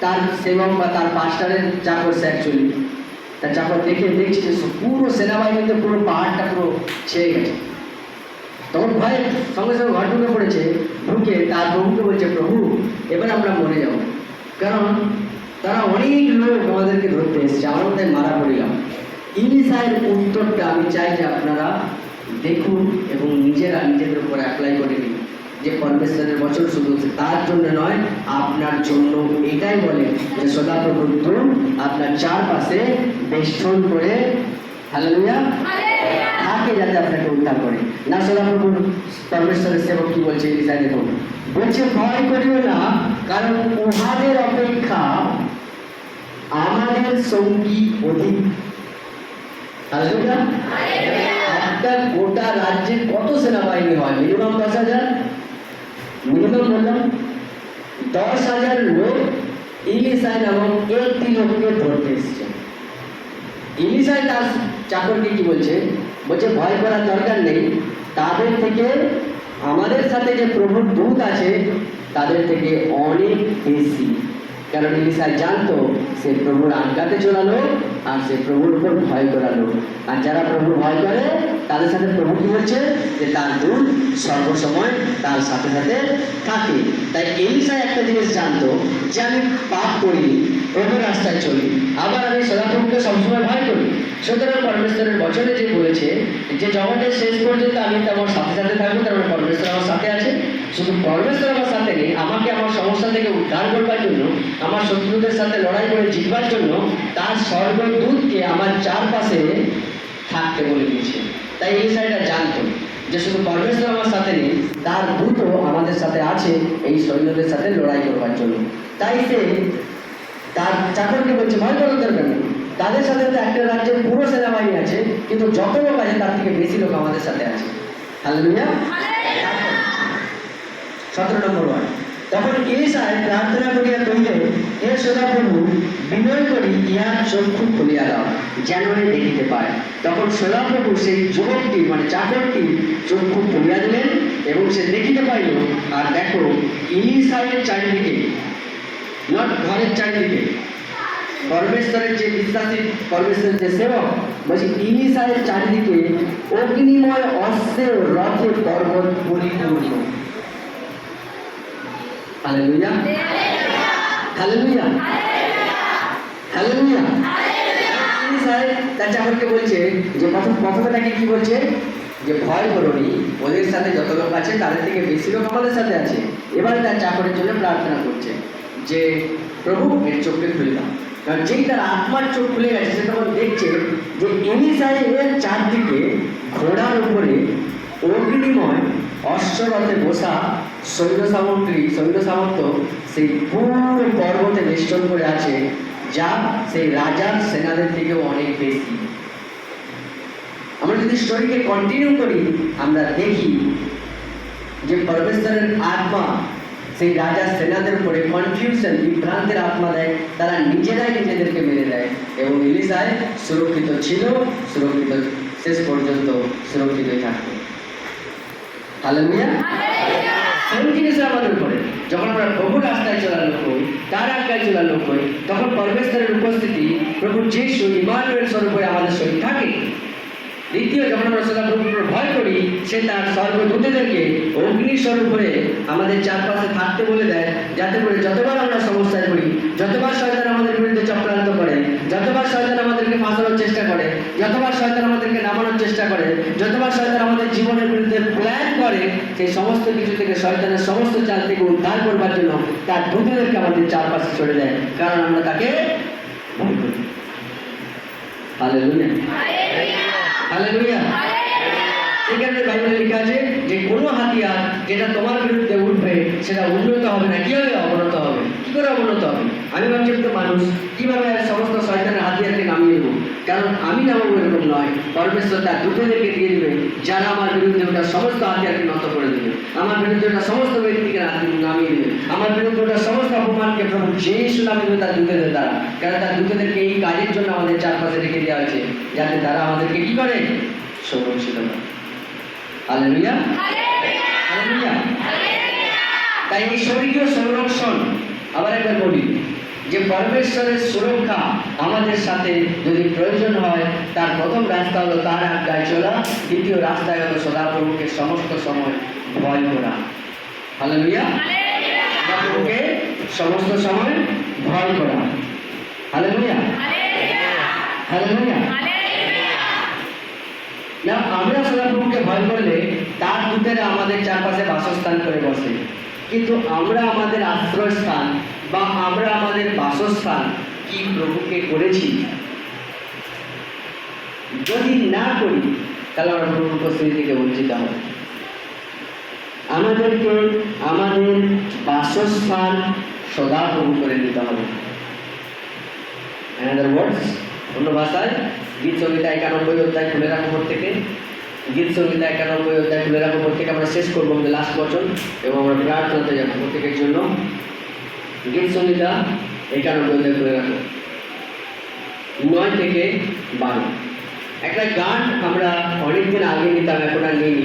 তার সেবক বা তার পাস্টারের চাকর সে অ্যাকচুয়ালি, তার চাকর দেখছে যে পুরো সেনাবাহিনীতে পুরো পাহাড়টা পুরো ছেয়ে গেছে। তখন ভয়ে সঙ্গে সঙ্গে ঘর ঢুকে পড়েছে। ঢুকে তার প্রভুকে বলছে, প্রভু এবার আমরা মরে যাব, কারণ তারা অনেক লোক আমাদেরকে ধরতে এসেছে, আমরা তাই মারা পড়িলাম। ইলিশাইয়ের উত্তরটা আমি চাই যে আপনারা দেখুন এবং নিজেরা নিজেদের উপর অ্যাপ্লাই করে নিন, যে পরমেশ্বরের বচন শুধু তার জন্য নয়, আপনার জন্য। এটাই বলে যে সদাপ্রভুর দূত আপনার চারপাশে বেষ্টন করে হালেলুয়া থাকে, যাতে আপনাকে উদ্ধার করে। না সদাপ্রভুর পরমেশ্বরের সেবক কি বলছে ইলিশাই, দেখুন বলছে, ভয় করিও না, কারণ উহাদের অপেক্ষা আমাদের সঙ্গী অধিক। হালেলুয়া। একটা গোটা রাজ্যের কত সেনাবাহিনী হয়? মিনিমাম 10,000। মিনিমাম বললাম 10,000 লোক ইলিশাই নামক একটি লোককে ধরতে এসছে। ইলিশাই তার চাকরকে কি বলছে? বলছে ভয় করার দরকার নেই, তাদের থেকে আমাদের সাথে যে প্রভুর দূত আছে তাদের থেকে অনেক বেশি। কারণ ইলিশাই জানতো সে প্রভুর আজ্ঞাতে চলালো আর সে প্রভুর উপর ভয় করালো। আর যারা প্রভুর ভয় করে তাদের সাথে প্রভু কি বলছে? যে তার দূত সর্বসময় তার সাথে সাথে থাকে। তাই ইলিশাই একটা জিনিস জানতো যে আমি পাপ করি, প্রভুর রাস্তায় চলি, আবার আমি সদাপ্রভুকে সবসময় ভয় করি। সুতরাং পরমেশ্বরের বচনে যে বলেছে যে জগতের শেষ পর্যন্ত আমি আমার সাথে সাথে থাকবো, তার মানে পরমেশ্বর আমার সাথে আছে। শুধু পরমেশ্বর আমার সাথে নেই, আমাকে আমার সমস্যা থেকে উদ্ধার করবার জন্য, আমার শত্রুদের সাথে লড়াই করে জিতবার জন্য তার স্বর্গদূতকে আমার চারপাশে থাকতে বলে দিয়েছে। তাই এই সাইডটা জানতো যে শুধু পরমেশ্বর আমার সাথে নেই, তার দূতও আমাদের সাথে আছে এই সৈন্যদের সাথে লড়াই করবার জন্য। তাই সে তার চাকরকে বলছে, ভয় করার দরকার নেই, তাদের সাথে তো একটা রাজ্যের পুরো সেনাবাহিনী আছে, কিন্তু যত লোক আছে তার থেকে বেশি লোক আমাদের সাথে আছে। হালেলুয়া। 17 নম্বর ওয়ার্ড। তখন ইলিশাই প্রার্থনা করিয়া কহিলেন, হে সদাপ্রভু, বিনয় করি ইহার চক্ষু খুলিয়া দাও, যেন এ দেখিতে পায়। তখন সদাপ্রভু সেই যুবকটি মানে চাকরটি চক্ষু খুলিয়া দিলেন এবং সে দেখিতে পাইল। আর দেখো, ইলিশাইয়ের চারিদিকে, নট ঘরের চারিদিকে, পরমেশ্বরের যে বিশ্বাসী, পরমেশ্বরের যে সেবক, বলছি ইলিশাইয়ের চারিদিকে অগ্নিময় অস্ত্রে রথে পর্বত পরিপূর্ণ। হালেলুয়া। হালেলুয়া। হালেলুয়া। ইলিশাই তার চাকরকে বলছে যে প্রথমে তাকে কি বলছে? যে ভয় করোনি, ওদের সাথে যত লোক আছে তাদের থেকে বেশি লোক আমাদের সাথে আছে। এবার তার চাকরের জন্য প্রার্থনা করছে যে প্রভু এর চোখকে খুলে দাও। কারণ যেই তার আত্মার চোখ খুলে গেছে, সে তখন দেখছে যে ইলিশাইয়ের চারদিকে ঘোড়ার উপরে অগ্নিময় অশ্বরথে বসা সৈন্য সামর্থ্য সেই পুরো পর্বতে বেষ্টন করে আছে, যা সেই রাজার সেনাদের থেকেও অনেক বেশি। আমরা যদি স্টোরিকে কন্টিনিউ করি, আমরা দেখি যে পরমেশ্বরের আত্মা সেই রাজার সেনাদের উপরে কনফিউশন, বিভ্রান্তের আত্মা দেয়, তারা নিজেরাই নিজেদেরকে মেরে দেয় এবং ইলিশাই সুরক্ষিত ছিল, সুরক্ষিত শেষ পর্যন্ত সুরক্ষিতই থাকবে। হালেলুয়া। সেই জিনিস আমাদের উপরে যখন আমরা প্রভুর রাস্তায় চলার লোক হই, তার আজ্ঞায় চলার লোক হই, তখন পরমেশ্বরের উপস্থিতি, প্রভু যিশু ইমানুয়েল স্বরূপে আমাদের সঙ্গে থাকে। দ্বিতীয়, যখন আমরা সদাপ্রভুকে ভয় করি, সে তার স্বর্গদূতদেরকে অগ্নিস্বরূপ হয়ে আমাদের চারপাশে থাকতে বলে দেয়, যাতে করে যতবার আমরা সমস্যায় পড়ি, যতবার শয়তান আমাদের বিরুদ্ধে চক্রান্ত করে, যতবার শয়তান আমাদেরকে ফাঁসানোর চেষ্টা করে, যতবার শয়তান আমাদেরকে নামানোর চেষ্টা করে, যতবার শয়তান আমাদের জীবনের বিরুদ্ধে প্ল্যান করে, সেই সমস্ত কিছু থেকে, শয়তানের সমস্ত চাল থেকে উদ্ধার করবার জন্য তার দূতদেরকে আমাদের চারপাশে ছড়ে দেয়, কারণ আমরা তাকে ভয় করি। Hallelujah, hallelujah. সেখানে বাইবেলে লেখা আছে যে কোনো হাতিয়ার যেটা তোমার বিরুদ্ধে উঠবে সেটা উন্নত হবে না, কি হবে? অবনত হবে। কি করে অবনত হবে? আমি ভাবছি তো মানুষ কিভাবে সমস্ত শয়তানের হাতিয়ারকে নামিয়ে দেবো, কারণ আমি নামাবো এরকম নয়, পরমেশ্বর তার দূতদেরকে দিয়ে দেবে, যারা আমার বিরুদ্ধে ওটা সমস্ত হাতিয়ারকে নত করে দেবে, আমার বিরুদ্ধে ওটা সমস্ত ব্যক্তিকে নামিয়ে দেবে, আমার বিরুদ্ধে ওটা সমস্ত অপমানকে প্রভু যিশু নামে দেবে তার দূতদের দ্বারা, কারণ তার দূতদেরকে এই কাজের জন্য আমাদের চারপাশে রেখে দেওয়া হয়েছে, যাতে তারা আমাদেরকে কি করে? সংরক্ষিত করে। Hallelujah, hallelujah. তাই এই স্বর্গীয় সংরক্ষণ, আবার একবার বলি যে পরমেশ্বরের সুরক্ষা আমাদের সাথে যদি প্রয়োজন হয়, তার প্রথম রাস্তা হলো তার আজ্ঞায় চলা, দ্বিতীয় রাস্তায় হলো সদাপ্রভুকে সমস্ত সময় ভয় করা। হালেলুয়া, সদাপ্রভুকে সমস্ত সময় ভয় করা। Hallelujah, hallelujah. না, আমরা সদাপ্রভুকে ভয় করলে তার দূতেরা আমাদের চারপাশে বাসস্থান করে বসে, কিন্তু আমরা আমাদের আশ্রয়স্থান বা আমরা আমাদের বাসস্থান কি প্রভুকে করেছি? যদি না করি তাহলে আমরা প্রভুর উপস্থিতি থেকে বঞ্চিত হব। আমাদেরকে আমাদের বাসস্থান সদাপ্রভু করে নিতে হবে। অন্য ভাষায় গীত সংহিতা 91 অধ্যায় খুলে রাখো থেকে, গীত সংহিতা 91 অধ্যায় খুলে রাখো থেকে আমরা শেষ করবো আমাদের লাস্ট বচন এবং আমরা প্রার্থনাতে যাবো প্রত্যেকের জন্য। গীত সংহিতা 91 অধ্যায় খুলে রাখো 9 থেকে 12। একটা গান আমরা অনেকদিন আগে নিতাম, এখন আর নেই,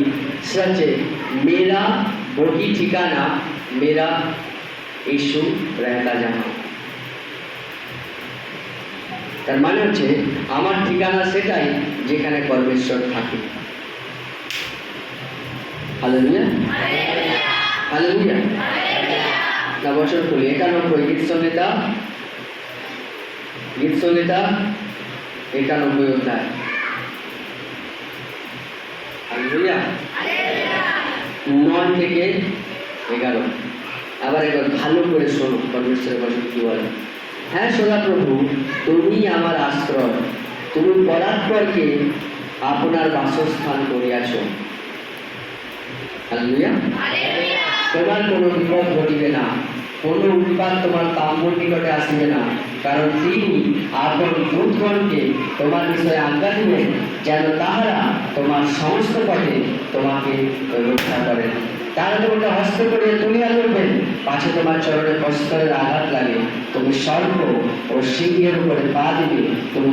সেটা হচ্ছে মেরা বহি ঠিকানা মেরা ইসু রেহতা জানা। তার মানে হচ্ছে আমার ঠিকানা সেটাই যেখানে পরমেশ্বর থাকে। Hallelujah, hallelujah. না বছর খুলি 91 গীত সংহিতা 91 অধ্যায়। হালেলুয়া, 9 থেকে 11। আবার একবার ভালো করে শোনো পরমেশ্বরের বচন কি বলে। হ্যাঁ সদাপ্রভু, তুমি আমার আশ্রয়, তুমি পরাৎপরকে আপনার বাসস্থান করিয়াছ। হালেলুয়া। তোমার কোনো বিপদ ঘটিবে না, কোনো উৎপাত তোমার তাম্বুর নিকটে আসিবে না, কারণ তিনি আপন দূতগণকে তোমার বিষয়ে আজ্ঞা দিবেন, যেন তাহারা তোমার সমস্ত পথে তোমাকে রক্ষা করেন। তারা তোমাকে হস্ত করিয়া তুলিয়া ধরবেন, পাছে তোমার চরণে প্রস্তরের আঘাত লাগে। তুমি সর্প ও সিংহের উপরে পা দিবে, তুমি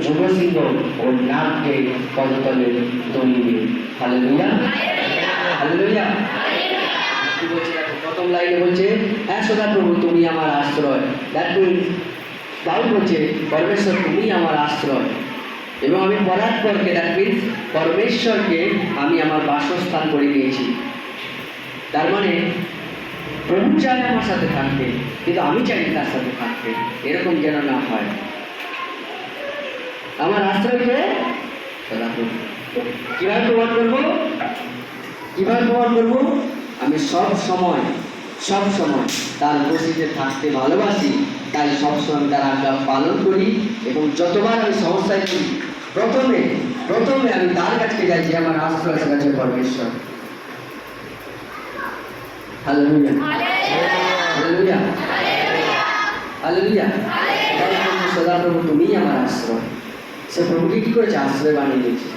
যুবসিংহ ও নাগকে পদতলে তুলিবে। Hallelujah, hallelujah. কি বলছে দেখো, প্রথম লাইনে বলছে হ্যাঁ সদাপ্রভু তুমি আমার আশ্রয়। দ্যাট মিনস বাউল বলছে পরমেশ্বর তুমি আমার আশ্রয়, এবং আমি পরাৎপরকে, দ্যাট মিনস পরমেশ্বরকে আমি আমার বাসস্থান করে নিয়েছি। তার মানে প্রভু চায় আমার সাথে থাকতে, কিন্তু আমি চাই তার সাথে থাকতে, এরকম যেন না হয়। আমার আশ্রয়কে সদাপ্রভু। কিভাবে প্রমাণ করবো? কিভাবে প্রমাণ করবো? আমি সব সময় তার উপস্থিতিতে থাকতে ভালোবাসি, তাই সবসময় তার আজ্ঞা পালন করি, এবং যতবার আমি সমস্যায় পড়ি প্রথমে আমি তার কাছে যাই, যে আমার আশ্রয় আছে পরমেশ্বর। Hallelujah, hallelujah, hallelujah. সদাপ্রভু তুমি আমার আশ্রয়। সে প্রভুকে কি করেছে? আশ্রয় বানিয়ে দিয়েছে।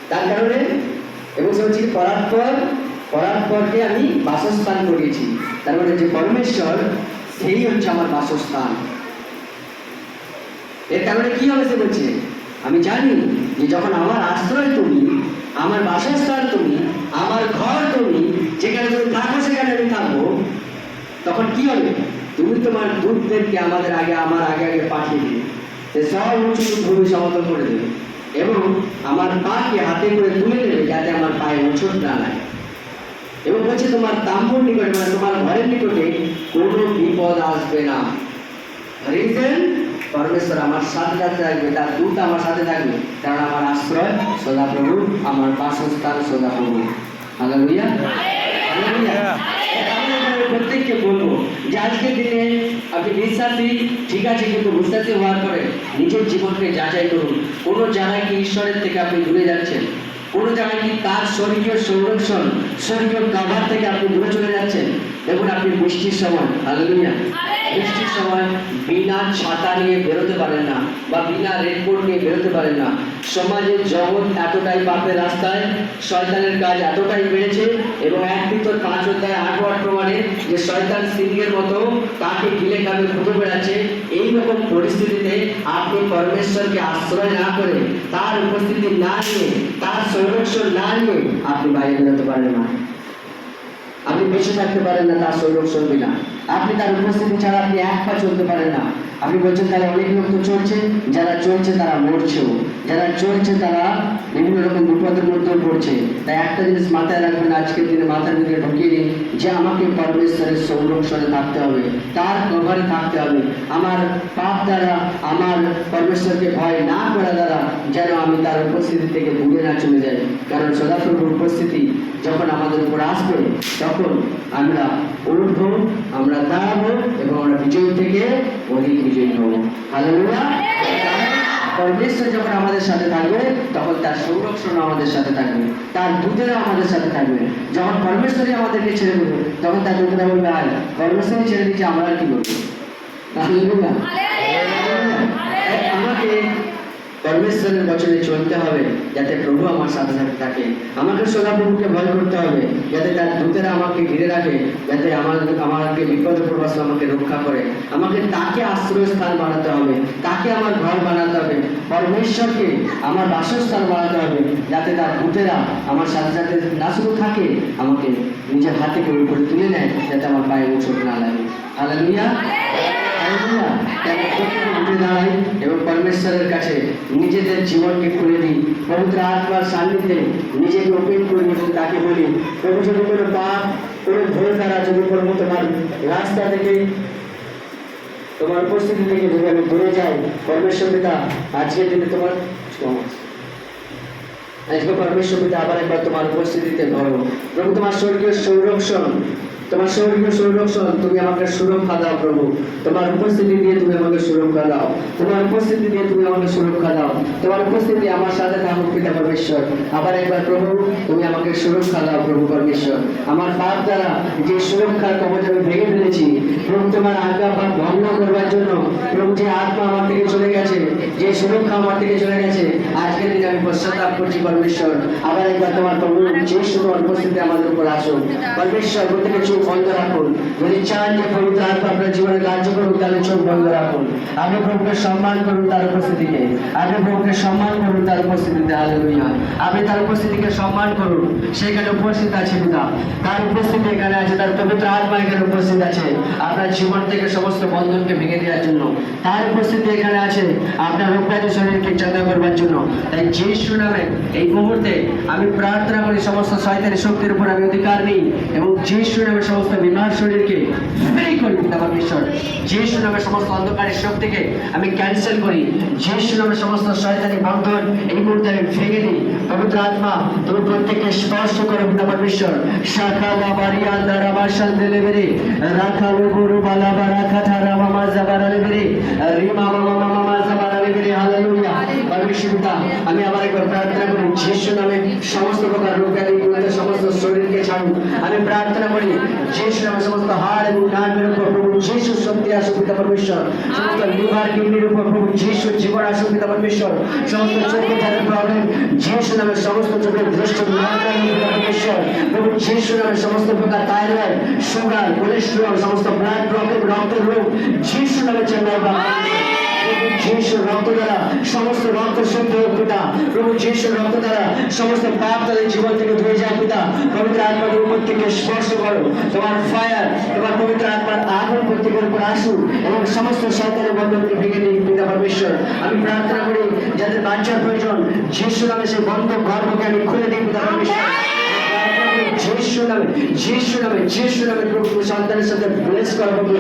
তার কারণে, এবং সে হচ্ছে পরাৎপরকে আমি বাসস্থান করিয়েছি। তার মানে যে পরমেশ্বর সেই হচ্ছে আমার বাসস্থান। এর কারণে কি হবে? সে বলছে আমি জানি যে যখন আমার আশ্রয় তুমি, আমার বাসস্থান তুমি, আমার ঘর তুমি, যেখানে তুমি থাকো সেখানে আমি থাকবো, তখন কি হবে? তুমি তোমার দূতদেরকে আমার আগে পাঠিয়ে দিবে, সব উঁচু ভূমি সমতল করে দেবে। এবং আমার পাকে হাতে করে তুলে নেবে যাতে আমার পায়ে হোঁচট না লাগে। এবং বলছে তোমার তাম্বুর নিকটে মানে তোমার ঘরের নিকটে কোনো বিপদ আসবে না। রিজন, পরমেশ্বর আমার সাথে থাকবে, তার দূত আমার সাথে থাকবে, কারণ আমার আশ্রয় সদাপ্রভু, আমার বাসস্থান সদাপ্রভু। Hallelujah, hallelujah. আমি প্রত্যেককে বলবো যে আজকের দিনে আপনি বিশ্বাসী ঠিক আছে, কিন্তু বিশ্বাসী হওয়ার পরে নিজের জীবনকে যাচাই করুন। কোনো জায়গায় কি ঈশ্বরের থেকে আপনি দূরে যাচ্ছেন? কোনো জায়গায় কি তার স্বর্গীয় সংরক্ষণ, স্বর্গীয় কাভার থেকে আপনি দূরে চলে যাচ্ছেন? দেখুন, আপনি বৃষ্টির সময়, হালেলুয়া, বৃষ্টির সময় বিনা ছাতা নিয়ে বেরোতে পারেন না, বা বিনা রেনকোট নিয়ে বেরোতে পারেন না। সমাজের জগৎ এতটাই পাপের রাস্তায়, শয়তানের কাজ এতটাই বেড়েছে, এবং 1 পিতর 5 অধ্যায় 8 প্রমাণে যে শয়তান সিংহের মতো তাকে গিলে খাবে ঘুরে বেড়াচ্ছে। এইরকম পরিস্থিতিতে আপনি পরমেশ্বরকে আশ্রয় না করে, তার উপস্থিতি না নিয়ে, তার সংরক্ষণ না নিয়ে আপনি বাইরে বেরোতে পারেন না। আপনি বেঁচে থাকতে পারেন না তার সংরক্ষণ বিনা। আপনি তার উপস্থিতি ছাড়া আপনি এক পা চলতে পারেন না। আপনি বলছেন তাহলে অনেক লোক তো চলছে, যারা চলছে তারা মরছেও, যারা চলছে তারা বিভিন্ন রকম বিপদের মধ্যেও পড়ছে। তাই একটা জিনিস মাথায় রাখবেন, আজকের দিনে মাথার ভিতরে ঢুকিয়ে দিন যে আমাকে পরমেশ্বরের সংরক্ষণে থাকতে হবে, তার কভারে থাকতে হবে। আমার পাপ দ্বারা, আমার পরমেশ্বরকে ভয় না করা দ্বারা যেন আমি তার উপস্থিতি থেকে দূরে না চলে যাই। কারণ সদাপ্রভুর উপস্থিতি যখন আমাদের উপর আসবে, তখন আমরা উঠবো, আমরা দাঁড়াবো, এবং আমরা বিজয়ী থেকে অধিক বিজয়ী হবো। হালেলুয়া। পরমেশ্বর যখন আমাদের সাথে থাকবে, তখন তার সংরক্ষণ আমাদের সাথে থাকবে, তার দূতেরা আমাদের সাথে থাকবে। যখন পরমেশ্বরই আমাদেরকে ছেড়ে দেবে, তখন তার দূতেরা বলবে, আর পরমেশ্বরই ছেড়ে দিচ্ছে, আমরা আর কি করবো? হালেলুয়া। আমাকে পরমেশ্বরের বচনে চলতে হবে যাতে প্রভু আমার সাথে সাথে থাকে। আমাকে সদাপ্রভুকে ভয় করতে হবে যাতে তার দূতেরা আমাকে ঘিরে রাখে, যাতে আমাকে বিপদে পড়বার সময় আমাকে রক্ষা করে। আমাকে তাকে আশ্রয়স্থান বানাতে হবে, তাকে আমার ঘর বানাতে হবে, পরমেশ্বরকে আমার বাসস্থান বানাতে হবে, যাতে তার দূতেরা আমার সাথে সাথে না শুধু থাকে, আমাকে নিজের হাতে করে উপরে তুলে নেয়, যাতে আমার পায়ে হোঁচট না লাগে। হালেলুয়া। উঠে দাঁড়াই এবং পরমেশ্বরের কাছে নিজেদের জীবনকে খুলে দিই, পবিত্র আত্মার সান্নিধ্যে নিজেকে ওপেন করে এবং তাকে বলি, প্রভু যদি কোনো পাপ, কোনো ভুল দ্বারা যদি প্রভু তোমার রাস্তা থেকে, তোমার উপস্থিতি থেকে যদি আমি দূরে যাই, পরমেশ্বর পিতা আজকের দিনে তোমার আজকে পরমেশ্বর পিতা আবার একবার তোমার উপস্থিতিতে ধরো প্রভু, তোমার স্বর্গীয় সংরক্ষণ, তোমার স্বর্গীয় সংরক্ষণ তুমি আমাকে সুরক্ষা দাও প্রভু। তোমার উপস্থিতি দিয়ে তুমি আমাকে সুরক্ষা দাও, তোমার উপস্থিতি দিয়ে তুমি আমাকে সুরক্ষা দাও, তোমার উপস্থিতি আমার সাথে থাকুক পিতা পরমেশ্বর। আবার একবার প্রভু তুমি আমাকে সুরক্ষা দাও প্রভু পরমেশ্বর। আমার পাপ দ্বারা যে সুরক্ষার কবচ আমি ভেঙে ফেলেছি প্রভু, তোমার আজ্ঞা পাপ ভঙ্গ করবার জন্য প্রভু যে আত্মা আমার থেকে চলে গেছে, যে সুরক্ষা আমার থেকে চলে গেছে, আজকের দিনে আমি পশ্চাতাপ করছি পরমেশ্বর। আবার একবার তোমার প্রভু যে তোমার উপস্থিতি আমাদের উপর আসুন পরমেশ্বর। প্রত্যেকে চোখ বন্ধ রাখুন, যদি চান যে পবিত্র আত্মা আপনার জীবনে কার্য করুন, তাহলে চোখ বন্ধ রাখুন। আপনি প্রভুকে সম্মান করুন তার উপস্থিতিকে, আপনি প্রভুকে সম্মান করুন তার উপস্থিতিতে। হালেলুয়া। আপনি তার উপস্থিতিকে সম্মান করুন, সেখানে উপস্থিত আছে পিতা, তার উপস্থিতি এখানে আছে, তার পবিত্র আত্মা এখানে উপস্থিত আছে আপনার জীবন থেকে সমস্ত বন্ধনকে ভেঙে দেওয়ার জন্য। তার উপস্থিতি এখানে আছে আপনার রোগব্যাধি শরীরকে চাঙ্গা করবার জন্য। তাই যিশু নামে এই মুহূর্তে আমি প্রার্থনা করি, সমস্ত শয়তানি শক্তির উপর আমি অধিকার নিই, এবং যিশু নামে সমস্ত বিমার শরীরকে ফ্রি করি পিতা পরমেশ্বর। যিশু নামে সমস্ত অন্ধকারের শক্তিকে আমি ক্যান্সেল করি, যিশু নামে সমস্ত শয়তানি বন্ধন এই মুহূর্তে আমি ভেঙে দিই। পবিত্র আত্মা তুমি প্রত্যেককে স্পর্শ করো পিতা পরমেশ্বর। শাখা বাবারিয়া দারাবা শান্দেলে বেরে রাখা গুরু বালা বারাখা থারা মামা জাবারালে বেরে রিমা মামা মামা জাবারালে বেরে। হালেলুয়া। পরমেশ্বর পিতা আমি আবার একবার প্রার্থনা করি, যিশু নামে সমস্ত প্রকার রোগ ব্যাধি সমস্ত শরীরকে ছাড়ুন। আমি প্রার্থনা করি যিশু নামে সমস্ত হাড় এবং নার্ভের উপর প্রভু যিশু শক্তি আসুক পিতা পরমেশ্বর। সমস্ত লিভার কিডনির উপর প্রভু যিশু জীবন আসুক পিতা পরমেশ্বর। সমস্ত চোখে যাদের প্রবলেম যিশু নামে সমস্ত চোখের দৃষ্টি পিতা পরমেশ্বর। প্রভু যিশু নামে সমস্ত প্রকার থাইরয়েড, সুগার, কোলেস্টেরল, সমস্ত ব্লাড ব্লকের রক্তের রোগ যিশু নামে চেন্নাই বা যিশু রক্ত দ্বারা সমস্ত রক্ত শুদ্ধ হোক পিতা। প্রভু যিশু রক্ত দ্বারা সমস্ত পাপ তাদের জীবন থেকে ধুয়ে যায় পিতা। পবিত্র আত্মার উপর থেকে স্পর্শ করো, তোমার ফায়ার, তোমার পবিত্র আত্মার আগুন প্রত্যেকের উপর আসুক এবং সমস্ত শয়তানের বন্ধনকে ভেঙে দিন পিতা পরমেশ্বর। परमेश्वर আমি প্রার্থনা করি যাদের বাচ্চার প্রয়োজন যিশু নামে সেই বন্ধ গর্ভকে আমি খুলে দিই পিতা परमेश्वर যিশু নামে প্রভু সন্তানের সাথে ব্লেস করো প্রভু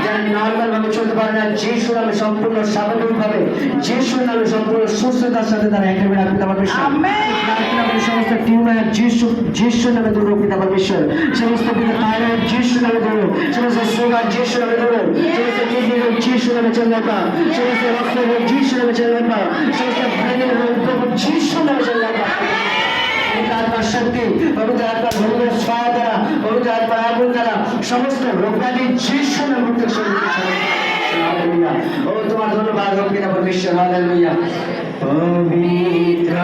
যারা নর্মাল ভাবে চলতে পারে না যিশু নামে সম্পূর্ণ স্বাভাবিকভাবে যিশু নামে সম্পূর্ণ সুস্থতার সাথে তারা একেবারে পিতা परमेश्वर প্রার্থনা করি সমস্ত টিউমার যিশু নামে দূর পিতা परमेश्वर সমস্ত পিতা থাইরয়েড যিশু নামে দূর সমস্ত সুগার যিশু নামে দূর সমস্ত কিডনি রোগ যিশু নামে চলে পা সমস্ত রক্ত রোগ যিশু নামে চলে পা সমস্ত ব্রেনের রোগ প্রভু যিশু নামে চলে পা আত্মার শক্তি পবিত্র আত্মার ভূমির ছায়া দ্বারা পবিত্র আত্মার আগুন দ্বারা সমস্ত রোগব্যাধি যিশু নামে মুক্ত হালেলুয়া ও তোমার ধন্যবাদ হোক পিতা परमेश्वर হালেলুয়া পবিত্র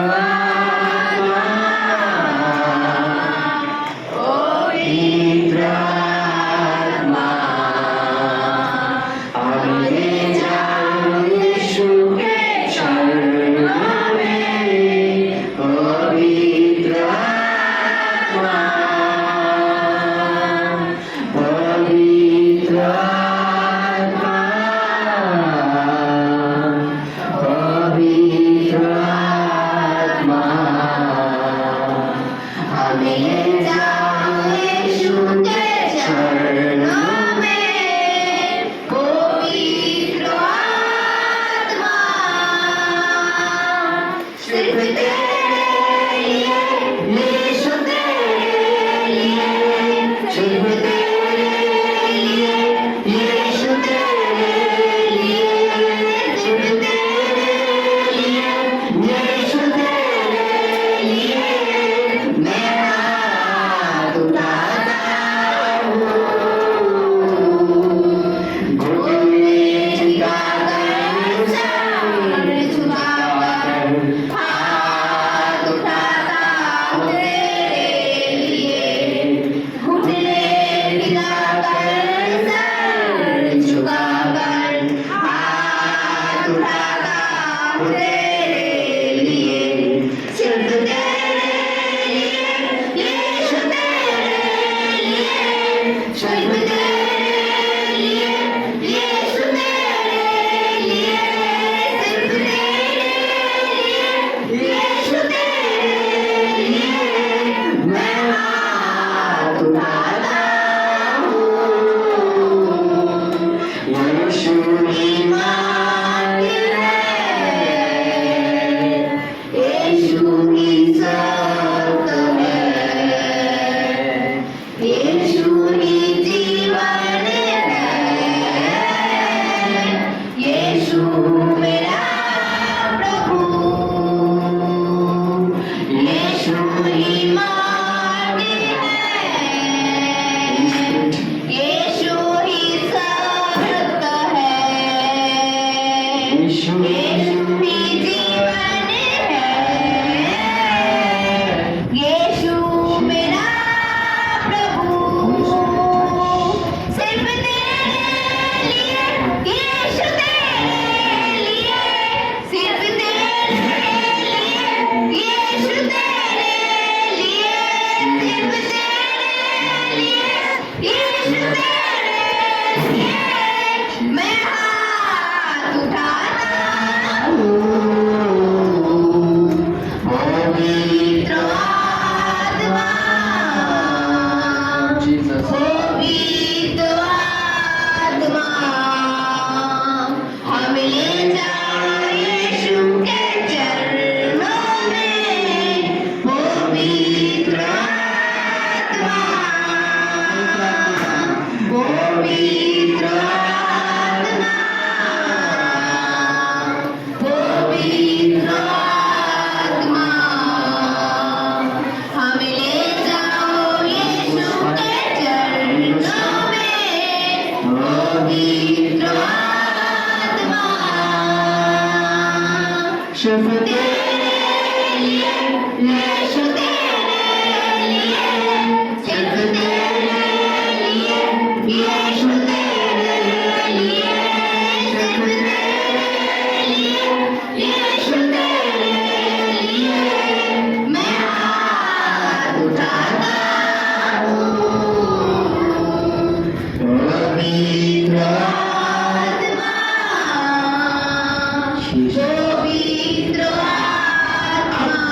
पवित्र आत्मा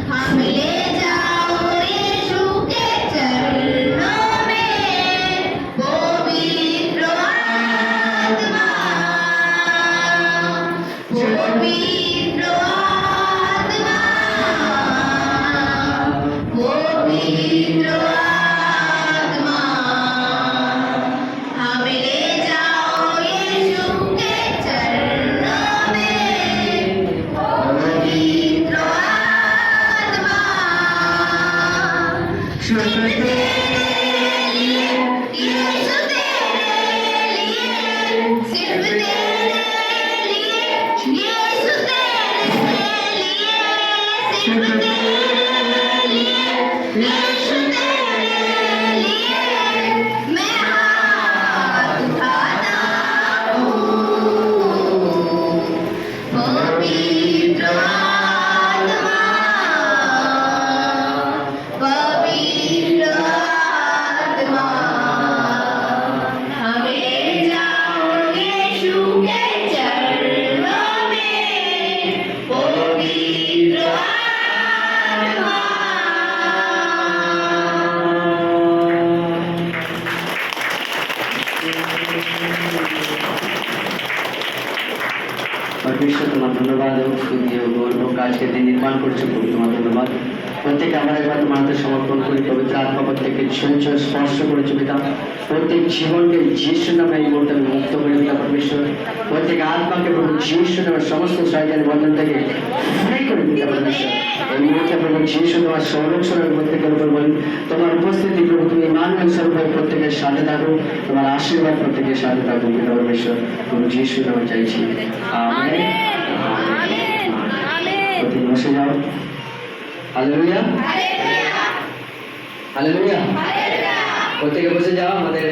हम ले जाओ यीशु के चरणों में। पवित्र आत्मा पवित्र आत्मा पवित्र आत्मा हम ले जाओ यीशु के चरणों में। पवित्र आत्मा सिर्फ तेरे लिए यीशु तेरे लिए सिर्फ तेरे लिए यीशु तेरे लिए सिर्फ तेरे लिए यीशु तेरे लिए मैं हाथ उठाता हूँ। पवित्र आत्मा पवित्र आत्मा हम ले जाओ यीशु के चरणों में। पवित्र आत्मा परमेश्वर তোমার ধন্যবাদ এবং স্তুতি ও গৌরব কাজকে তিনি নির্মাণ করছে প্রভু তোমার ধন্যবাদ। প্রত্যেকে আমরা একবার তোমার হাতে সমর্পণ করি। পবিত্র আত্মা প্রত্যেককে সঞ্চয় স্পর্শ করেছে পিতা। প্রত্যেক জীবনকে যিশু নামে এই মুহূর্তে আমি মুক্ত করে পিতা পরমেশ্বর। প্রত্যেক আত্মাকে প্রভু যিশু নামে সমস্ত শয়তানের বন্ধন থেকে ফ্রি করে পিতা পরমেশ্বর। এই মুহূর্তে প্রভু যিশু তোমার সংরক্ষণের প্রত্যেকের উপর বলি তোমার উপস্থিতি প্রভু তুমি ইমানুয়েল স্বরূপে প্রত্যেকের সাথে থাকো। তোমার আশীর্বাদ প্রত্যেকের সাথে থাকো পিতা পরমেশ্বর। প্রভু যিশু নামে চাইছি আমেন। প্রতি বসে যাও। Hallelujah hallelujah. প্রত্যেকে বসে যাও। আমাদের